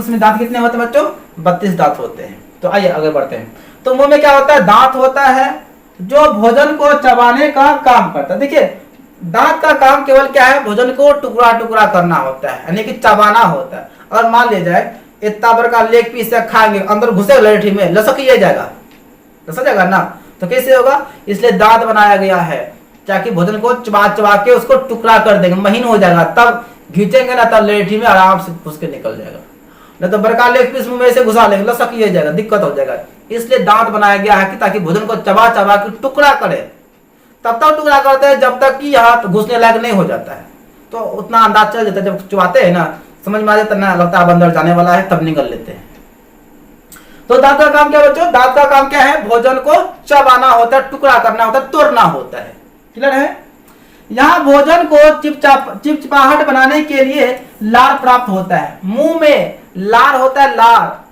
[SPEAKER 1] में दांत कितने होते हैं बच्चों, 32 दांत होते हैं। तो आइए आगे बढ़ते हैं। तो मुंह में क्या होता है, दांत होता है जो भोजन को चबाने का काम करता है। देखिए, दांत का काम केवल क्या है, भोजन को टुकड़ा टुकड़ा करना होता है, यानी कि चबाना होता है। अगर मान लिया जाए इतना बड़ा का लेग पीस खाएंगे, अंदर घुसे लड़ठी में लसक ही जाएगा, लसक जाएगा ना, तो कैसे होगा, इसलिए दांत बनाया गया है ताकि भोजन को चबा चबा के उसको टुकड़ा कर देंगे, महीन हो जाएगा, तब खींचेंगे ना, तब लड़ठी में आराम से घुस के निकल जाएगा। नहीं तो बड़का लेग पीस मुंह में से घुसा लेंगे, लसक ही जाएगा, दिक्कत हो जाएगा। इसलिए दांत बनाया गया है कि ताकि भोजन को चबा चबा के टुकड़ा करे। तब तक टुकड़ा करते हैं जब तक कि यहाँ घुसने लायक नहीं हो जाता है। तो उतना अंदाज चल जाता है, जब चबाते हैं ना, समझ में आ जाता है ना, लगता है अंदर जाने वाला है, तब निकल लेते हैं। तो दांत का काम क्या बच्चों, दांत का काम क्या है, भोजन को चबाना होता है, टुकड़ा करना होता है, तोड़ना होता है। क्लियर है। यहाँ भोजन को चिपचिपाहट बनाने के लिए लार प्राप्त होता है। मुंह में लार होता है, लार,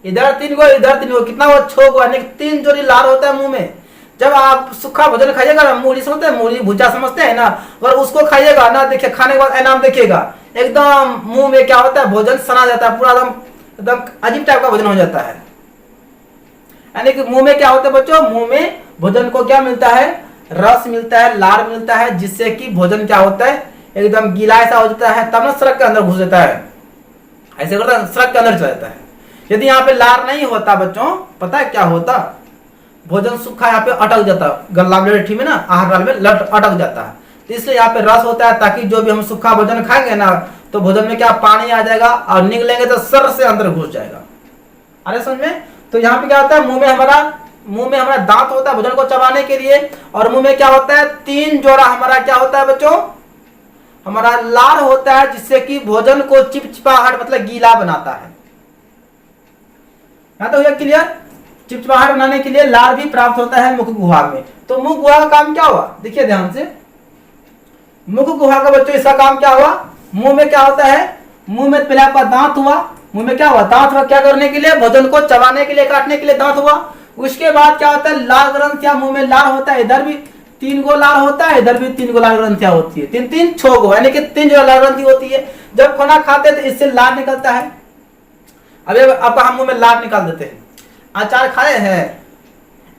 [SPEAKER 1] इधर 3 गो इधर 3 गो, कितना वो 6 गो, यानी 3 जोड़ी लार होता है मुंह में। जब आप सूखा भोजन खाइएगा ना, मूली समझते हैं, मूली भुजा समझते हैं ना, अगर उसको खाइएगा ना, देखिए खाने के बाद इनाम देखिएगा, एकदम मुंह में क्या होता है, भोजन सना जाता है, पूरा एकदम अजीब टाइप का भोजन हो जाता है। यानी कि मुंह में क्या होता है बच्चों, मुंह में भोजन को क्या मिलता है, रस मिलता है, लार मिलता है, जिससे कि भोजन क्या होता है, एकदम गीला ऐसा हो जाता है, तब ना सड़क के अंदर घुस जाता है, ऐसे करता है, सड़क के अंदर चला जाता है। यदि यहाँ पे लार नहीं होता बच्चों, पता है क्या होता, भोजन सूखा यहाँ पे अटक जाता, गला में में ना, आहार में अटक जाता है। तो इसलिए यहाँ पे रस होता है, ताकि जो भी हम सूखा भोजन खाएंगे ना, तो भोजन में क्या पानी आ जाएगा, और निकलेंगे तो सर से अंदर घुस जाएगा। अरे समझ में। तो यहाँ पे क्या होता है, मुंह में हमारा दांत होता है भोजन को चबाने के लिए, और मुंह में क्या होता है, 3 जोड़ा हमारा क्या होता है बच्चों, हमारा लार होता है, जिससे कि भोजन को चिपचिपाहट मतलब गीला बनाता है। यहाँ तो हो गया क्लियर। चिपचिपाहट बनाने के लिए लार भी प्राप्त होता है मुख गुहा में। तो मुख गुहा का काम क्या हुआ, देखिए ध्यान से, मुख गुहा का बच्चों इसका काम क्या हुआ, मुंह में क्या होता है, मुंह में पहले आपका दांत हुआ, मुंह में क्या हुआ, दांत हुआ, क्या करने के लिए, भोजन को चबाने के लिए, काटने के लिए दांत हुआ। उसके बाद क्या होता है, लार ग्रंथियां, मुंह में लार होता है, इधर भी 3 गो लार होता है, इधर भी 3 गो लार ग्रंथियां होती है, 3 6 गो, यानी कि 3 जो लार ग्रंथि होती है। जब खाना खाते हैं तो इससे लार निकलता है। अभी अब हम मुंह में लार निकाल देते हैं। अचार खाए हैं,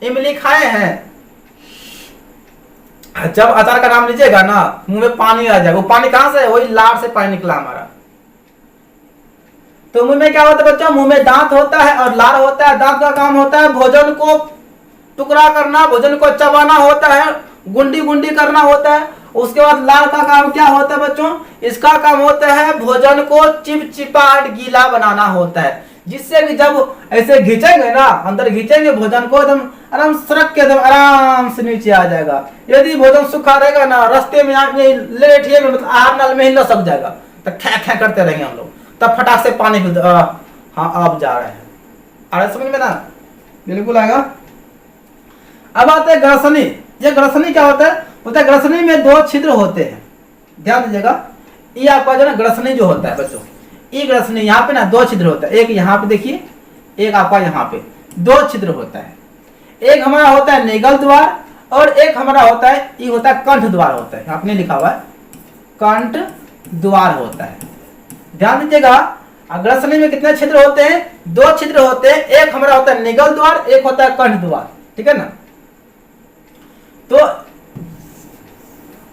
[SPEAKER 1] इमली खाए हैं, जब अचार का नाम लीजिएगा ना, मुंह में पानी आ जाएगा। वो पानी कहां से है, वही लार से पानी निकला हमारा। तो मुंह में क्या होता है बच्चों, मुंह में दांत होता है और लार होता है। दांत का काम होता है भोजन को टुकड़ा करना, भोजन को चबाना होता है, गुंडी गुंडी करना होता है। उसके बाद लार का काम क्या होता है बच्चों, इसका काम होता है भोजन को चिपचिपाहट गीला बनाना होता है, जिससे कि जब ऐसे खींचेंगे ना, अंदर खींचेंगे भोजन को, एकदम आराम सरक के एकदम आराम से नीचे आ जाएगा। यदि भोजन सूखा रहेगा ना, रास्ते में लेटिए में मतलब आहार नाल में ही लसक जाएगा, तो खे खे करते रहेंगे हम लोग, तब फटाक से पानी पीते, हाँ अब जा रहे हैं। आ रहा है समझ में ना? बिल्कुल आएगा। अब आते हैं ग्रसनी। ये ग्रसनी क्या होता है? बोलते हैं ग्रसनी में 2 छिद्र होते हैं, ध्यान दीजिएगा। ये आपका जो ना ग्रसनी जो होता है बच्चों, ये ग्रसनी यहाँ पे ना 2 छिद्र होता है। एक यहाँ पे देखिए, एक आपका यहाँ पे 2 छिद्र होता है। एक हमारा होता है निगल द्वार और एक हमारा होता है, ये होता है कंठ द्वार होता है। आपने लिखा हुआ है कंठ द्वार होता है। ध्यान दीजिएगा, ग्रसनी में कितने छिद्र होते हैं? 2 छिद्र होते हैं। एक हमारा होता है निगल द्वार, एक होता है कंठ द्वार, ठीक है ना? तो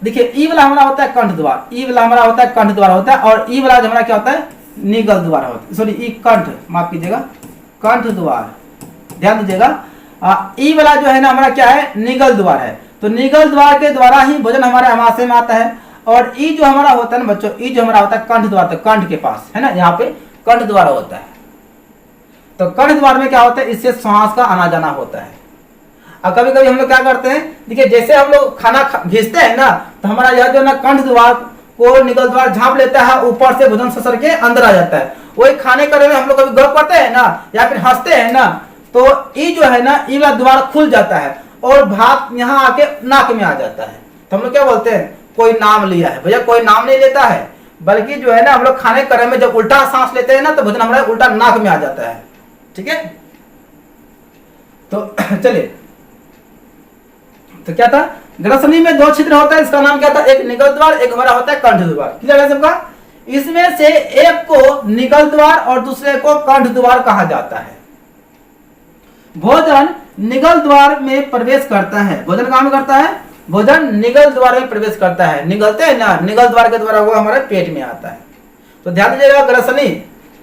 [SPEAKER 1] देखिए, ई वाला हमारा होता है कंठ द्वार, ई वाला हमारा होता है कंठ द्वार होता है, और ई वाला हमारा क्या होता है? निगल द्वार होता है। सॉरी, ई कंठ, माफ कीजिएगा, कंठ द्वार। ध्यान दीजिएगा, ई वाला जो है ना हमारा क्या है? निगल द्वार है। तो निगल द्वार के द्वारा ही भोजन हमारे आमाशय में आता है। और ई जो हमारा होता है ना बच्चों, ई जो हमारा होता है कंठ द्वार, तो कंठ के पास है ना, यहाँ पे कंठ द्वार होता है। तो कंठ द्वार में क्या होता है? इससे श्वास का आना जाना होता है। अब कभी कभी हम लोग क्या करते हैं, देखिए जैसे हम लोग खाना घिसते हैं ना, तो हमारा यह जो ना कंठ द्वार को निगल द्वार झांप लेता है, ऊपर से भोजन ससर के अंदर आ जाता है। वही खाने करे में हम लोग कभी गप करते हैं ना, या फिर हंसते हैं ना, तो ये जो है ना, ये वाला द्वार खुल जाता है और भाप यहाँ आके नाक में आ जाता है। तो हम लोग क्या बोलते हैं? कोई नाम लिया है। भैया कोई नाम नहीं लेता है, बल्कि जो है ना हम लोग खाने करे में जब उल्टा सांस लेते हैं ना, तो भोजन हमारा उल्टा नाक में आ जाता है, ठीक है? तो चलिए, तो क्या था? ग्रसनी में 2 छिद्र होता है, इसका नाम क्या था? एक निगल द्वार, एक हमारा होता है कंठ द्वार। क्लियर है सबका? इसमें से एक को निगल द्वार और दूसरे को कंठ द्वार कहा जाता है। भोजन निगल द्वार में प्रवेश करता है। भोजन कहाँ में करता है? भोजन निगल द्वार में प्रवेश करता है। निगलते हैं ना, निगल द्वार के द्वारा वो हमारे पेट में आता है। तो ध्यान दीजिएगा, ग्रसनी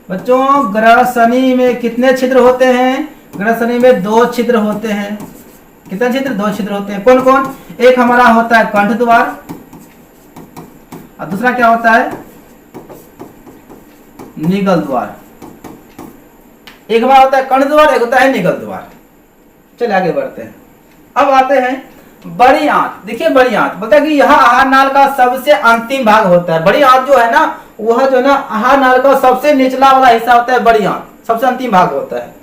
[SPEAKER 1] बच्चों, ग्रसनी में कितने छिद्र होते हैं? ग्रसनी में 2 छिद्र होते हैं। कितने छिद्र? 2 छिद्र होते हैं। कौन कौन? एक हमारा होता है कंठ द्वार और दूसरा क्या होता है? निगल द्वार। एक हमारा होता है कंठ द्वार, एक होता है निगल द्वार। चलिए आगे बढ़ते हैं। अब आते हैं बड़ी आंत। देखिए बड़ी आंत बोलता है कि यह आहार नाल का सबसे अंतिम भाग होता है। बड़ी आंत जो है ना, वह जो है ना आहार नाल का सबसे निचला वाला हिस्सा होता है। बड़ी आंत सबसे अंतिम भाग होता है।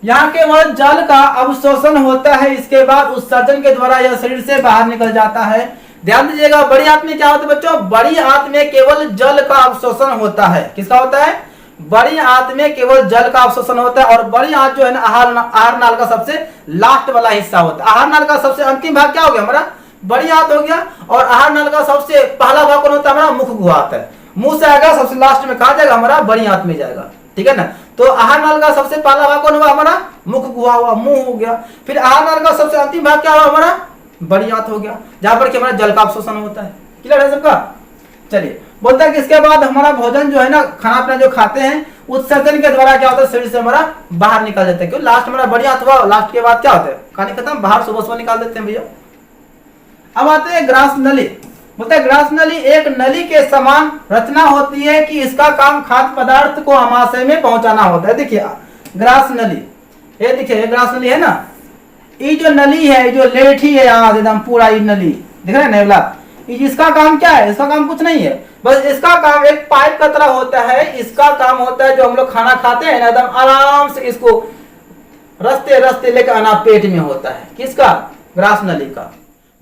[SPEAKER 1] यहाँ केवल जल का अवशोषण होता है, इसके बाद उत्सर्जन के द्वारा यह शरीर से बाहर निकल जाता है। ध्यान दीजिएगा, बड़ी आंत में क्या होता है बच्चों? बड़ी आंत में केवल जल का अवशोषण होता है। किसका होता है? बड़ी आंत में केवल जल का अवशोषण होता है। और बड़ी आंत जो है ना आहार नाल का सबसे लास्ट वाला हिस्सा होता है। आहार नाल का सबसे अंतिम भाग क्या हो गया हमारा? बड़ी आंत हो गया। और आहार नाल का सबसे पहला भाग कौन होता है? हमारा मुख गुहा होता है। मुंह से आएगा, सबसे लास्ट में कहा जाएगा हमारा बड़ी आंत में जाएगा, ठीक है ना? तो आहार नाल का सबसे पहला भाग कौन हुआ? हमारा मुख गुहा हुआ, मुंह हो गया। फिर आहार नाल का सबसे अंतिम भाग क्या हुआ? हमारा बड़ी आंत हो गया, जहां पर कि हमारा जल का अवशोषण होता है। क्लियर है सबका? चलिए, बोलता है कि इसके बाद हमारा भोजन जो है ना, खाना पीना जो खाते हैं, उत्सर्जन के द्वारा क्या होता है? शरीर से हमारा बाहर निकल जाता है। क्यों? लास्ट हमारा बड़ी आंत हुआ, लास्ट के बाद क्या होता है? खाने खत्म, बाहर सुबह निकाल देते हैं भैया। अब आते हैं ग्रास नली। बोलते हैं ग्रास नली एक नली के समान रचना होती है कि इसका काम खाद्य पदार्थ को आमाशय में पहुंचाना होता है। देखिए ग्रास नली, ये देखिए ग्रास नली है ना, ये जो नली है, जो लेठी है यहाँ एकदम पूरा ये नली दिख रहा है नेवला, इसका काम क्या है? इसका काम कुछ नहीं है, बस इसका काम एक पाइप का तरह होता है। इसका काम होता है जो हम लोग खाना खाते हैं ना, एकदम आराम से इसको रस्ते रस्ते लेकर आना पेट में होता है। किसका? ग्रास नली का।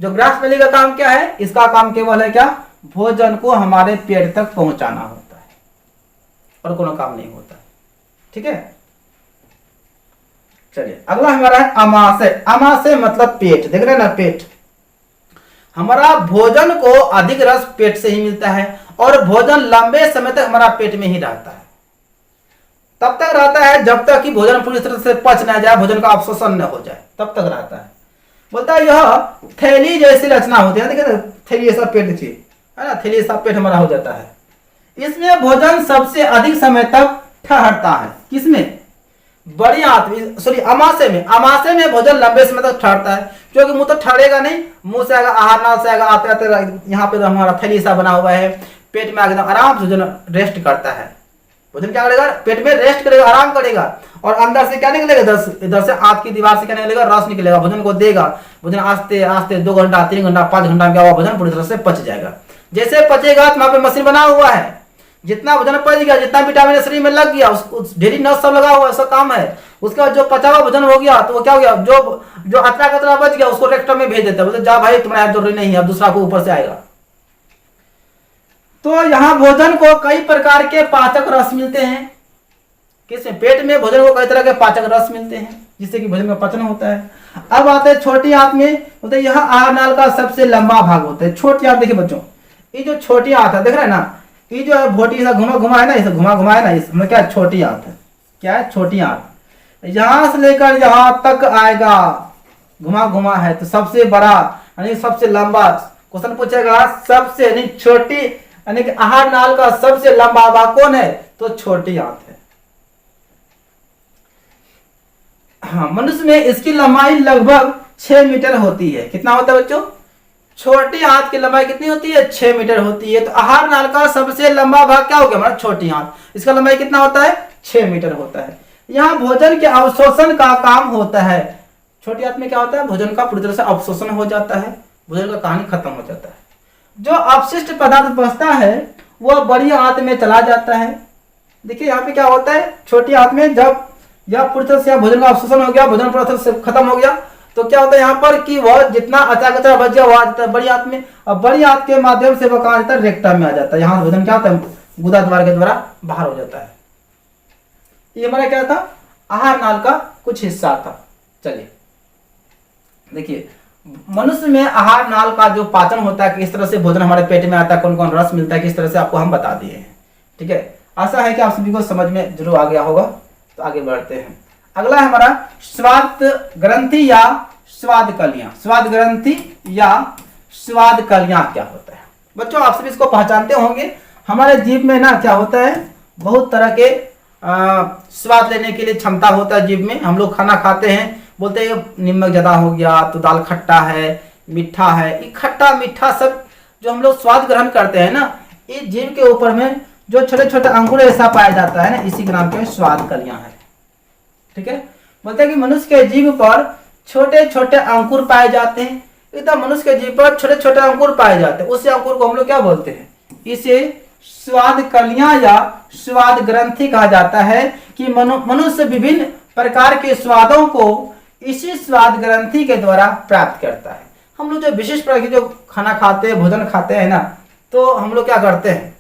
[SPEAKER 1] जो ग्रास नली का काम क्या है? इसका काम केवल है क्या? भोजन को हमारे पेट तक पहुंचाना होता है, और कोनो काम नहीं होता। ठीक है, चलिए अगला हमारा है अमाशय। अमाशय मतलब पेट, देख रहे हैं ना पेट। हमारा भोजन को अधिक रस पेट से ही मिलता है, और भोजन लंबे समय तक हमारा पेट में ही रहता है। तब तक रहता है जब तक कि भोजन पूरी तरह से पच न जाए, भोजन का अवशोषण न हो जाए, तब तक रहता है। बोलता है यह थैली जैसी रचना होती है। देखिए थैली ऐसा पेट देखिए है ना, थैली ऐसा पेट हमारा हो जाता है। इसमें भोजन सबसे अधिक समय तक ठहरता है। किसमें? बड़ी आंत, सॉरी अमाशय में। अमाशय में भोजन लंबे समय तक ठहरता है, क्योंकि मुंह तो ठहरेगा नहीं, मुंह से आएगा, आहार नाल से आएगा, आते आते यहाँ पे तो हमारा थैली सा बना हुआ है, पेट में एकदम आराम से जो रेस्ट करता है। भोजन क्या करेगा, पेट में रेस्ट करेगा, आराम करेगा, और अंदर से क्या निकलेगा, इधर से आंत की दीवार से क्या निकलेगा, रस निकलेगा, भोजन को देगा। भोजन आस्ते आस्ते 2 घंटा 3 घंटा 5 घंटा में क्या हुआ, भोजन पूरी तरह से पच जाएगा। जैसे पचेगा तो वहां पे मशीन बना हुआ है, जितना भोजन पच गया, जितना विटामिन शरीर में लग गया, उस ढेरी नस सब लगा हुआ, ऐसा काम है। उसके बाद जो पचा हुआ भोजन हो गया तो वो क्या हो गया, जो अतरा कतरा बच गया उसको रेक्टम में भेज देता है, बोलते जा भाई तुम्हारा जरूरी नहीं है, अब दूसरा को ऊपर से आएगा। तो यहाँ भोजन को कई प्रकार के पाचक रस मिलते हैं। किसमें, पेट में भोजन को कई तरह के पाचक रस मिलते हैं जिससे कि भोजन का पचन होता है। अब आते हैं छोटी आंत में, बोलते यह आहार नाल का सबसे लंबा भाग होता है। छोटी आंत देखिए बच्चों, ये जो छोटी आंत है देख रहे हैं ना, ये जो है भोटी घुमा घुमा है ना, इसे घुमा घुमा है ना, इसमें क्या छोटी आंत है, क्या है छोटी आंत। यहां से लेकर यहां तक आएगा, घुमा घुमा है तो सबसे बड़ा यानी सबसे लंबा। क्वेश्चन पूछेगा सबसे यानी छोटी यानी कि आहार नाल का सबसे लंबा भाग कौन है, तो छोटी आंत है। हाँ, मनुष्य में इसकी लंबाई लगभग 6 मीटर होती है। कितना होता है बच्चों, छोटी आंत की लंबाई कितनी होती है, 6 मीटर होती है। तो आहार नाल का सबसे लंबा भाग क्या हो गया हमारा, छोटी आंत, इसका लंबाई कितना होता है, 6 मीटर होता है। यहाँ भोजन के अवशोषण का काम होता है। छोटी आंत में क्या होता है, भोजन का पूरी तरह से अवशोषण हो जाता है, भोजन का कहानी खत्म हो जाता है। जो अपशिष्ट पदार्थ बचता है वह बड़ी आंत में चला जाता है। देखिए यहाँ पे क्या होता है, छोटी आंत में जब यह पूरी तरह से भोजन का अवशोषण हो गया, भोजन पूरी तरह से खत्म हो गया, तो क्या होता है यहाँ पर कि वह जितना अचा कचरा बच गया वह आ जाता है बड़ी आंत में, और बड़ी आंत के माध्यम से वह कहा जाता है, रेक्टम में आ जाता है। यहाँ भोजन क्या होता है, गुदा द्वार के द्वारा बाहर हो जाता है। ये हमारा क्या था, आहार नाल का कुछ हिस्सा था। चलिए देखिए, मनुष्य में आहार नाल का जो पाचन होता है, किस तरह से भोजन हमारे पेट में आता है, कौन कौन रस मिलता है, किस तरह से आपको हम बता दिए हैं। ठीक है, आशा है कि आप सभी को समझ में जरूर आ गया होगा। तो आगे बढ़ते हैं। अगला है हमारा स्वाद ग्रंथि या स्वाद कलियां। स्वाद ग्रंथि या स्वाद कलियां क्या होता है बच्चों, आप सभी इसको पहचानते होंगे। हमारे जीभ में ना क्या होता है, बहुत तरह के स्वाद लेने के लिए क्षमता होता है जीभ में। हम लोग खाना खाते हैं, बोलते हैं नमक ज्यादा हो गया तो दाल खट्टा है, मीठा है, ये खट्टा मीठा सब जो हम लोग स्वाद ग्रहण करते हैं ना, ये जीभ के ऊपर में जो छोटे छोटे अंकुर ऐसा पाया जाता है ना, इसी के नाम के स्वाद कलियां है। ठीक है, बोलते हैं कि मनुष्य के जीभ पर छोटे छोटे अंकुर पाए जाते हैं। एकदम मनुष्य के जीभ पर छोटे छोटे अंकुर पाए जाते हैं, उसी अंकुर को हम लोग क्या बोलते हैं, इसे स्वाद कलियां या स्वाद ग्रंथि कहा जाता है। कि मनुष्य विभिन्न प्रकार के स्वादों को इसी स्वाद ग्रंथि के द्वारा प्राप्त करता है। हम लोग जो विशिष्ट प्रकार की जो खाना खाते हैं, भोजन खाते हैं ना, तो हम लोग क्या करते हैं,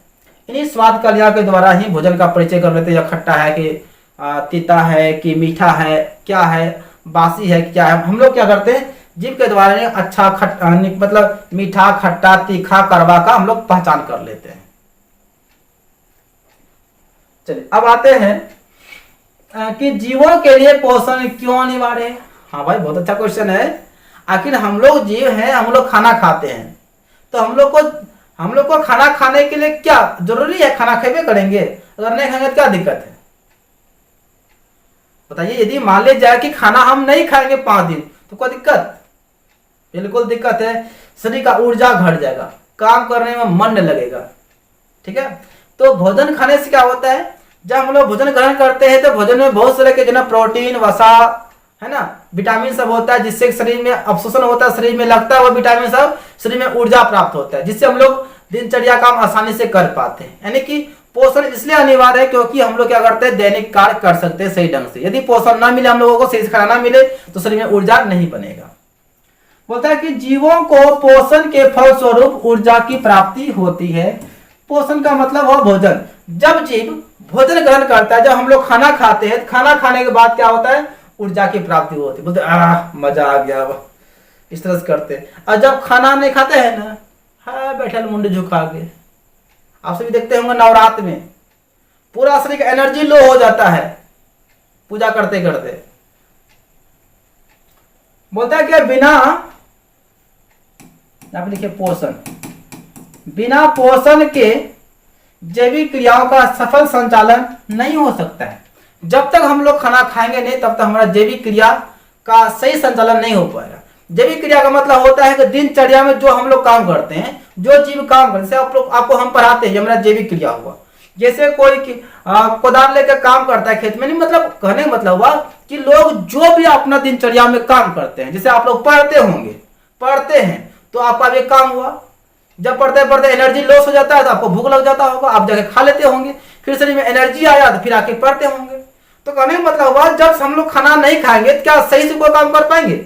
[SPEAKER 1] इन्हीं स्वाद कलियां के द्वारा ही भोजन का परिचय कर लेते हैं। या खट्टा है कि तीता है कि मीठा है, क्या है, बासी है क्या है, हम लोग क्या करते हैं, जीभ के द्वारा अच्छा खट्टा मतलब मीठा, खट्टा, तीखा, कड़वा का हम लोग पहचान कर लेते हैं। चलिए अब आते हैं कि जीवों के लिए पोषण क्यों अनिवार्य है। हाँ भाई, बहुत अच्छा क्वेश्चन है। आखिर हम लोग जीव हैं, हम लोग खाना खाते हैं, तो हम लोग को खाना खाने के लिए क्या जरूरी है, खाना खावे करेंगे, अगर नहीं खाएंगे तो क्या दिक्कत है बताइए। यदि मान लीजिए जाए कि खाना हम नहीं खाएंगे 5 दिन तो कोई दिक्कत, बिल्कुल दिक्कत है। शरीर का ऊर्जा घट जाएगा, काम करने में मन नहीं लगेगा। ठीक है, तो भोजन खाने से क्या होता है, जब हम लोग भोजन ग्रहण करते हैं तो भोजन में बहुत सारे के जो ना प्रोटीन, वसा है ना, विटामिन सब होता है, जिससे शरीर में अवशोषण होता है, शरीर में लगता है वो विटामिन सब, शरीर में ऊर्जा प्राप्त होता है, जिससे हम लोग दिनचर्या काम आसानी से कर पाते हैं। यानी कि पोषण इसलिए अनिवार्य है क्योंकि हम लोग क्या करते हैं, दैनिक कार्य कर सकते हैं सही ढंग से। यदि पोषण ना मिले, हम लोगों को सही से खाना ना मिले, तो शरीर में ऊर्जा नहीं बनेगा। बोलता है कि जीवों को पोषण के फलस्वरूप ऊर्जा की प्राप्ति होती है। पोषण का मतलब हो भोजन। जब जीव भोजन ग्रहण करता है, जब हम लोग खाना खाते हैं, खाना खाने के बाद क्या होता है, ऊर्जा की प्राप्ति होती है। बोलते मजा आ गया, इस तरह से करते हैं। और जब खाना नहीं खाते हैं ना, हाँ बैठे मुंडे झुका के, आप सभी देखते होंगे नवरात्र में पूरा शरीर का एनर्जी लो हो जाता है पूजा करते करते। बोलता है कि बिना, आप लिखिए पोषण, बिना पोषण के जैविक क्रियाओं का सफल संचालन नहीं हो सकता है। जब तक हम लोग खाना खाएंगे नहीं, तब तक हमारा जैविक क्रिया का सही संचालन नहीं हो पाएगा। जैविक क्रिया का मतलब होता है कि दिनचर्या में जो हम लोग काम करते हैं, जो जीव काम करते हैं, आपको हम पढ़ाते हैं, हमारा जैविक क्रिया हुआ। जैसे कोई कोदाल लेकर काम करता है खेत में, नहीं मतलब कहने का मतलब हुआ कि लोग जो भी अपना दिनचर्या में काम करते हैं, जैसे आप लोग पढ़ते हैं तो आपका भी काम हुआ, जब पढ़ते पढ़ते एनर्जी लॉस हो जाता है तो आपको भूख लग जाता होगा, आप जाके खा लेते होंगे, फिर शरीर में एनर्जी आया तो फिर आके पढ़ते होंगे। तो कहने का मतलब हुआ जब हम लोग खाना नहीं खाएंगे तो क्या सही से कोई काम कर पाएंगे,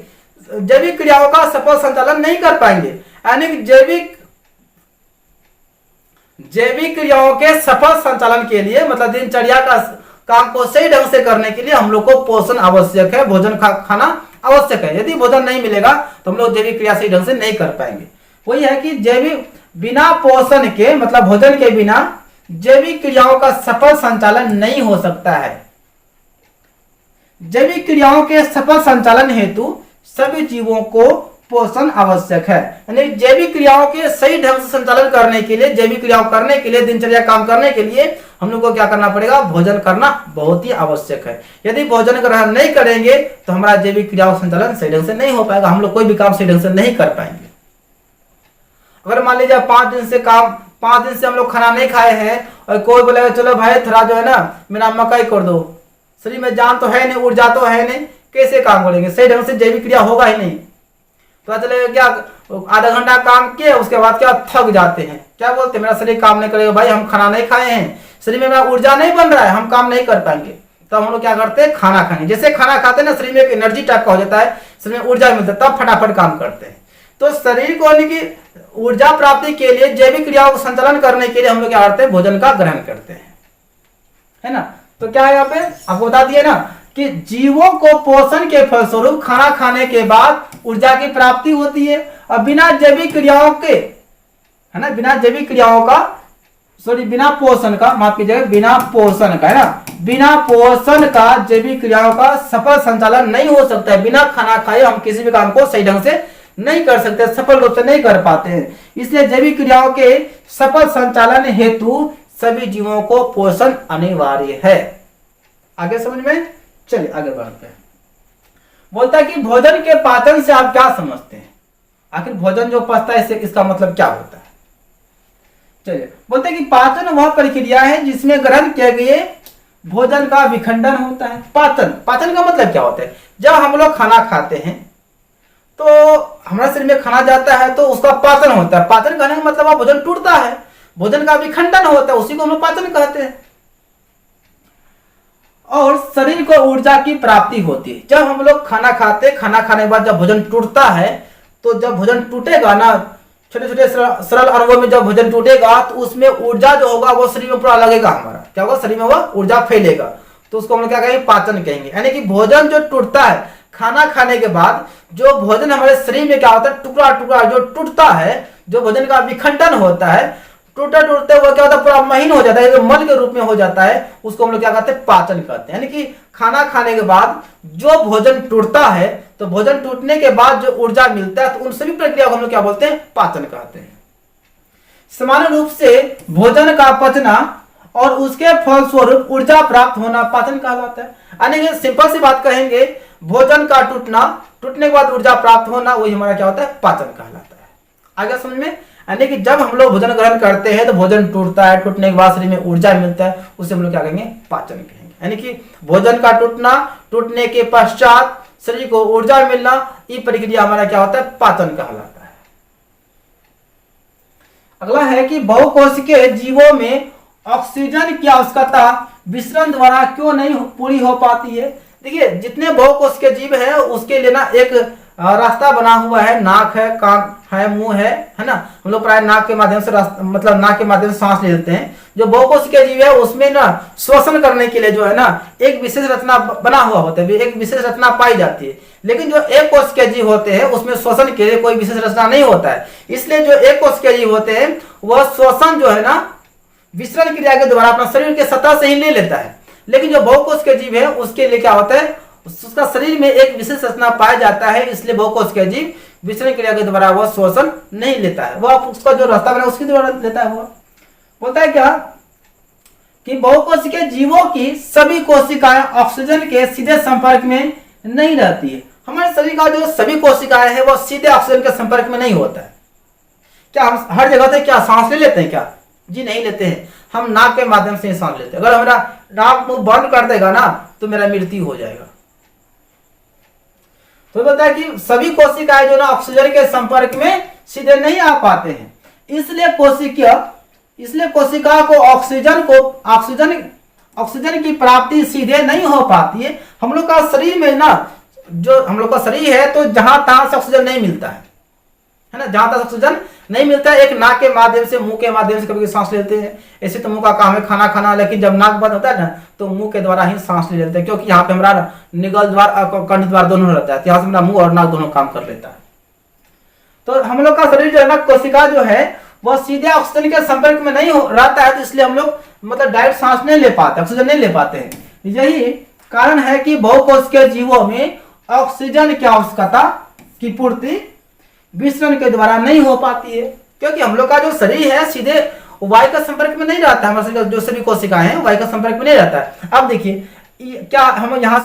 [SPEAKER 1] जैविक क्रियाओं का सफल संचालन नहीं कर पाएंगे। यानी कि जैविक क्रियाओं के सफल संचालन के लिए मतलब दिनचर्या का काम को सही ढंग से करने के लिए हम लोग को पोषण आवश्यक है, भोजन खाना आवश्यक है। यदि भोजन नहीं मिलेगा तो हम लोग जैविक क्रिया सही ढंग से नहीं कर पाएंगे। वही है कि जैविक बिना पोषण के मतलब भोजन के बिना जैविक क्रियाओं का सफल संचालन नहीं हो सकता है। जैविक क्रियाओं के सफल संचालन हेतु सभी जीवों को पोषण आवश्यक है। यानी जैविक क्रियाओं के सही ढंग से संचालन करने के लिए, जैविक क्रियाओं करने के लिए, दिनचर्या काम करने के लिए हम लोग को क्या करना पड़ेगा, भोजन करना बहुत ही आवश्यक है। यदि भोजन ग्रहण नहीं करेंगे तो हमारा जैविक क्रियाओं का संचालन सही ढंग से नहीं हो पाएगा, हम लोग कोई भी काम सही ढंग से नहीं कर पाएंगे। अगर मान लीजिए 5 दिन से हम लोग खाना नहीं खाए हैं और कोई बोलेगा चलो भाई थोड़ा जो है ना मेरा मकई कर दो, शरीर में जान तो है नहीं, ऊर्जा तो है नहीं, कैसे काम करेंगे, सही ढंग से जैविक क्रिया होगा ही नहीं। पता चलेगा क्या आधा घंटा काम किए उसके बाद क्या थक जाते हैं, क्या बोलते हैं मेरा शरीर काम नहीं करेगा, भाई हम खाना नहीं खाए हैं, शरीर में मेरा ऊर्जा नहीं बन रहा है, हम काम नहीं कर पाएंगे। तो हम लोग क्या करते हैं, खाना खाएंगे। जैसे खाना खाते हैं ना शरीर में एक एनर्जी टाइप का हो जाता है, शरीर में ऊर्जा मिलता है, तब फटाफट काम करते हैं। तो शरीर को ऊर्जा प्राप्ति के लिए जैविक क्रियाओं को संचालन करने के लिए हम लोग क्या करते हैं, भोजन का ग्रहण करते हैं, है ना। तो क्या है यहाँ पे आपको बता दिए ना कि जीवों को पोषण के फलस्वरूप खाना खाने के बाद ऊर्जा की प्राप्ति होती है और बिना जैविक क्रियाओं के, है ना, बिना जैविक क्रियाओं का बिना पोषण का, माफ कीजिएगा, बिना पोषण का, है ना, बिना पोषण का जैविक क्रियाओं का सफल संचालन नहीं हो सकता है। बिना खाना खाए हम किसी भी काम को सही ढंग से नहीं कर सकते, सफल रूप से नहीं कर पाते हैं। इसलिए जैविक क्रियाओं के सफल संचालन हेतु सभी जीवों को पोषण अनिवार्य है। आगे समझ में, चलिए आगे बढ़ते हैं। बोलता है कि भोजन के पाचन से आप क्या समझते हैं, आखिर भोजन जो पचता है इससे इसका मतलब क्या होता है। चलिए बोलते हैं कि पाचन वह प्रक्रिया है जिसमें ग्रहण किए गए भोजन का विखंडन होता है। पाचन का मतलब क्या होता है, जब हम लोग खाना खाते हैं तो हमारे शरीर में खाना जाता है तो उसका पाचन होता है। पाचन करने का मतलब भोजन टूटता है, भोजन का विखंडन होता है, उसी को हम लोग पाचन कहते हैं। और शरीर को ऊर्जा की प्राप्ति होती है। जब हम लोग खाना खाते, खाना खाने के बाद जब भोजन टूटता है तो जब भोजन टूटेगा ना, छोटे छोटे सरल अणुओं में जब भोजन टूटेगा तो उसमें ऊर्जा जो होगा वो शरीर में पूरा लगेगा, हमारा क्या होगा, शरीर में वो ऊर्जा फैलेगा, तो उसको हम लोग क्या कहेंगे, पाचन कहेंगे। यानी कि भोजन जो टूटता है, खाना खाने के बाद जो भोजन हमारे शरीर में क्या होता है, टुकड़ा टुकड़ा जो टूटता है, जो भोजन का विखंडन होता है, टूटते टूटते वो क्या होता है, पूरा महीन हो जाता है, जो मल के रूप में हो जाता है, उसको हम लोग क्या कहते हैं, पाचन कहते हैं। यानी कि खाना खाने के बाद जो भोजन टूटता है, तो भोजन टूटने के बाद जो ऊर्जा मिलता है, तो उन सभी प्रक्रिया को हम लोग क्या बोलते हैं, पाचन कहते हैं। सामान्य रूप से भोजन का पचना और उसके फलस्वरूप ऊर्जा प्राप्त होना पाचन कहलाता है। यानी कि सिंपल सी बात कहेंगे, भोजन का टूटना, टूटने के बाद ऊर्जा प्राप्त होना, वही हमारा क्या होता है, पाचन कहलाता है। आगे समझ में। यानी कि जब हम लोग भोजन ग्रहण करते हैं तो भोजन टूटता है, टूटने के बाद शरीर में ऊर्जा मिलता है, उसे हम लोग क्या कहेंगे, पाचन कहेंगे। यानी कि भोजन का टूटना, टूटने के पश्चात शरीर को ऊर्जा मिलना, ये प्रक्रिया हमारा क्या होता है, पाचन कहलाता है। अगला है कि बहुकोशिकीय जीवों में ऑक्सीजन की आवश्यकता विसरण द्वारा क्यों नहीं पूरी हो पाती है। देखिए जितने बहुकोशिकीय जीव है उसके लिए ना एक रास्ता बना हुआ है, नाक है, कान है, मुंह है ना। हम लोग प्राय नाक के माध्यम से मतलब नाक के माध्यम से सांस ले लेते हैं। जो बहुकोशिकीय जीव है उसमें ना श्वसन करने के लिए जो है ना एक विशेष रचना बना हुआ होता है, एक विशेष रचना पाई जाती है। लेकिन जो एक कोशिकीय जीव होते हैं उसमें श्वसन के लिए कोई विशेष रचना नहीं होता है। इसलिए जो एक कोशिकीय जीव होते हैं वह श्वसन जो है ना विसरण क्रिया के द्वारा अपना शरीर के सतह से ही ले लेता है। लेकिन जो बहुकोशिकीय जीव है उसके लिए क्या होता है, उसका शरीर में एक विशेष रचना पाया जाता है, इसलिए बहुकोशिकीय जीव विसरण क्रिया के द्वारा वह श्वसन नहीं लेता है, वह उसका जो रास्ता बना उसके द्वारा लेता है। वो बोलता है क्या कि बहुकोशिकीय जीवों की सभी कोशिकाएं ऑक्सीजन के सीधे संपर्क में नहीं रहती है। हमारे शरीर का जो सभी कोशिकाएं है वह सीधे ऑक्सीजन के संपर्क में नहीं होता है। क्या हम हर जगह से क्या सांस ले लेते हैं क्या? जी नहीं लेते हैं। हम नाक के माध्यम से ही सांस लेते हैं। अगर हमारा नाक मुंह बंद कर देगा ना तो मेरा मृत्यु हो जाएगा। तो बता है कि सभी कोशिकाएं जो ना ऑक्सीजन के संपर्क में सीधे नहीं आ पाते हैं, इसलिए कोशिका को ऑक्सीजन की प्राप्ति सीधे नहीं हो पाती है। हम लोग का शरीर में ना, जो हम लोग का शरीर है, तो जहां तहां से ऑक्सीजन नहीं मिलता है ना, जहां तक ऑक्सीजन नहीं मिलता है, एक नाक के माध्यम से, मुंह के माध्यम से कभी सांस लेते हैं। ऐसे तो मुंह का काम है खाना खाना, लेकिन जब नाक बंद होता है ना तो मुंह के द्वारा ही सांस ले लेते हैं, क्योंकि यहाँ पे हमारा निगल द्वार और कंठ द्वार दोनों रहता है, यहाँ से हमारा मुंह और नाक दोनों काम कर लेता है। तो हम लोग का शरीर जो है ना, कोशिका जो है वह सीधे ऑक्सीजन के संपर्क में नहीं रहता है, तो इसलिए हम लोग मतलब डायरेक्ट सांस नहीं ले पाते, ऑक्सीजन नहीं ले पाते हैं। यही कारण है कि बहुकोशिकीय जीवों में ऑक्सीजन की आवश्यकता की पूर्ति विसरण के द्वारा नहीं हो पाती है, क्योंकि हम लोग का जो शरीर है सीधे वायु के संपर्क में नहीं रहता है। हमारे जो सभी कोशिकाएं हैं वायु के संपर्क में नहीं रहता है। अब देखिए क्या हम यहाँ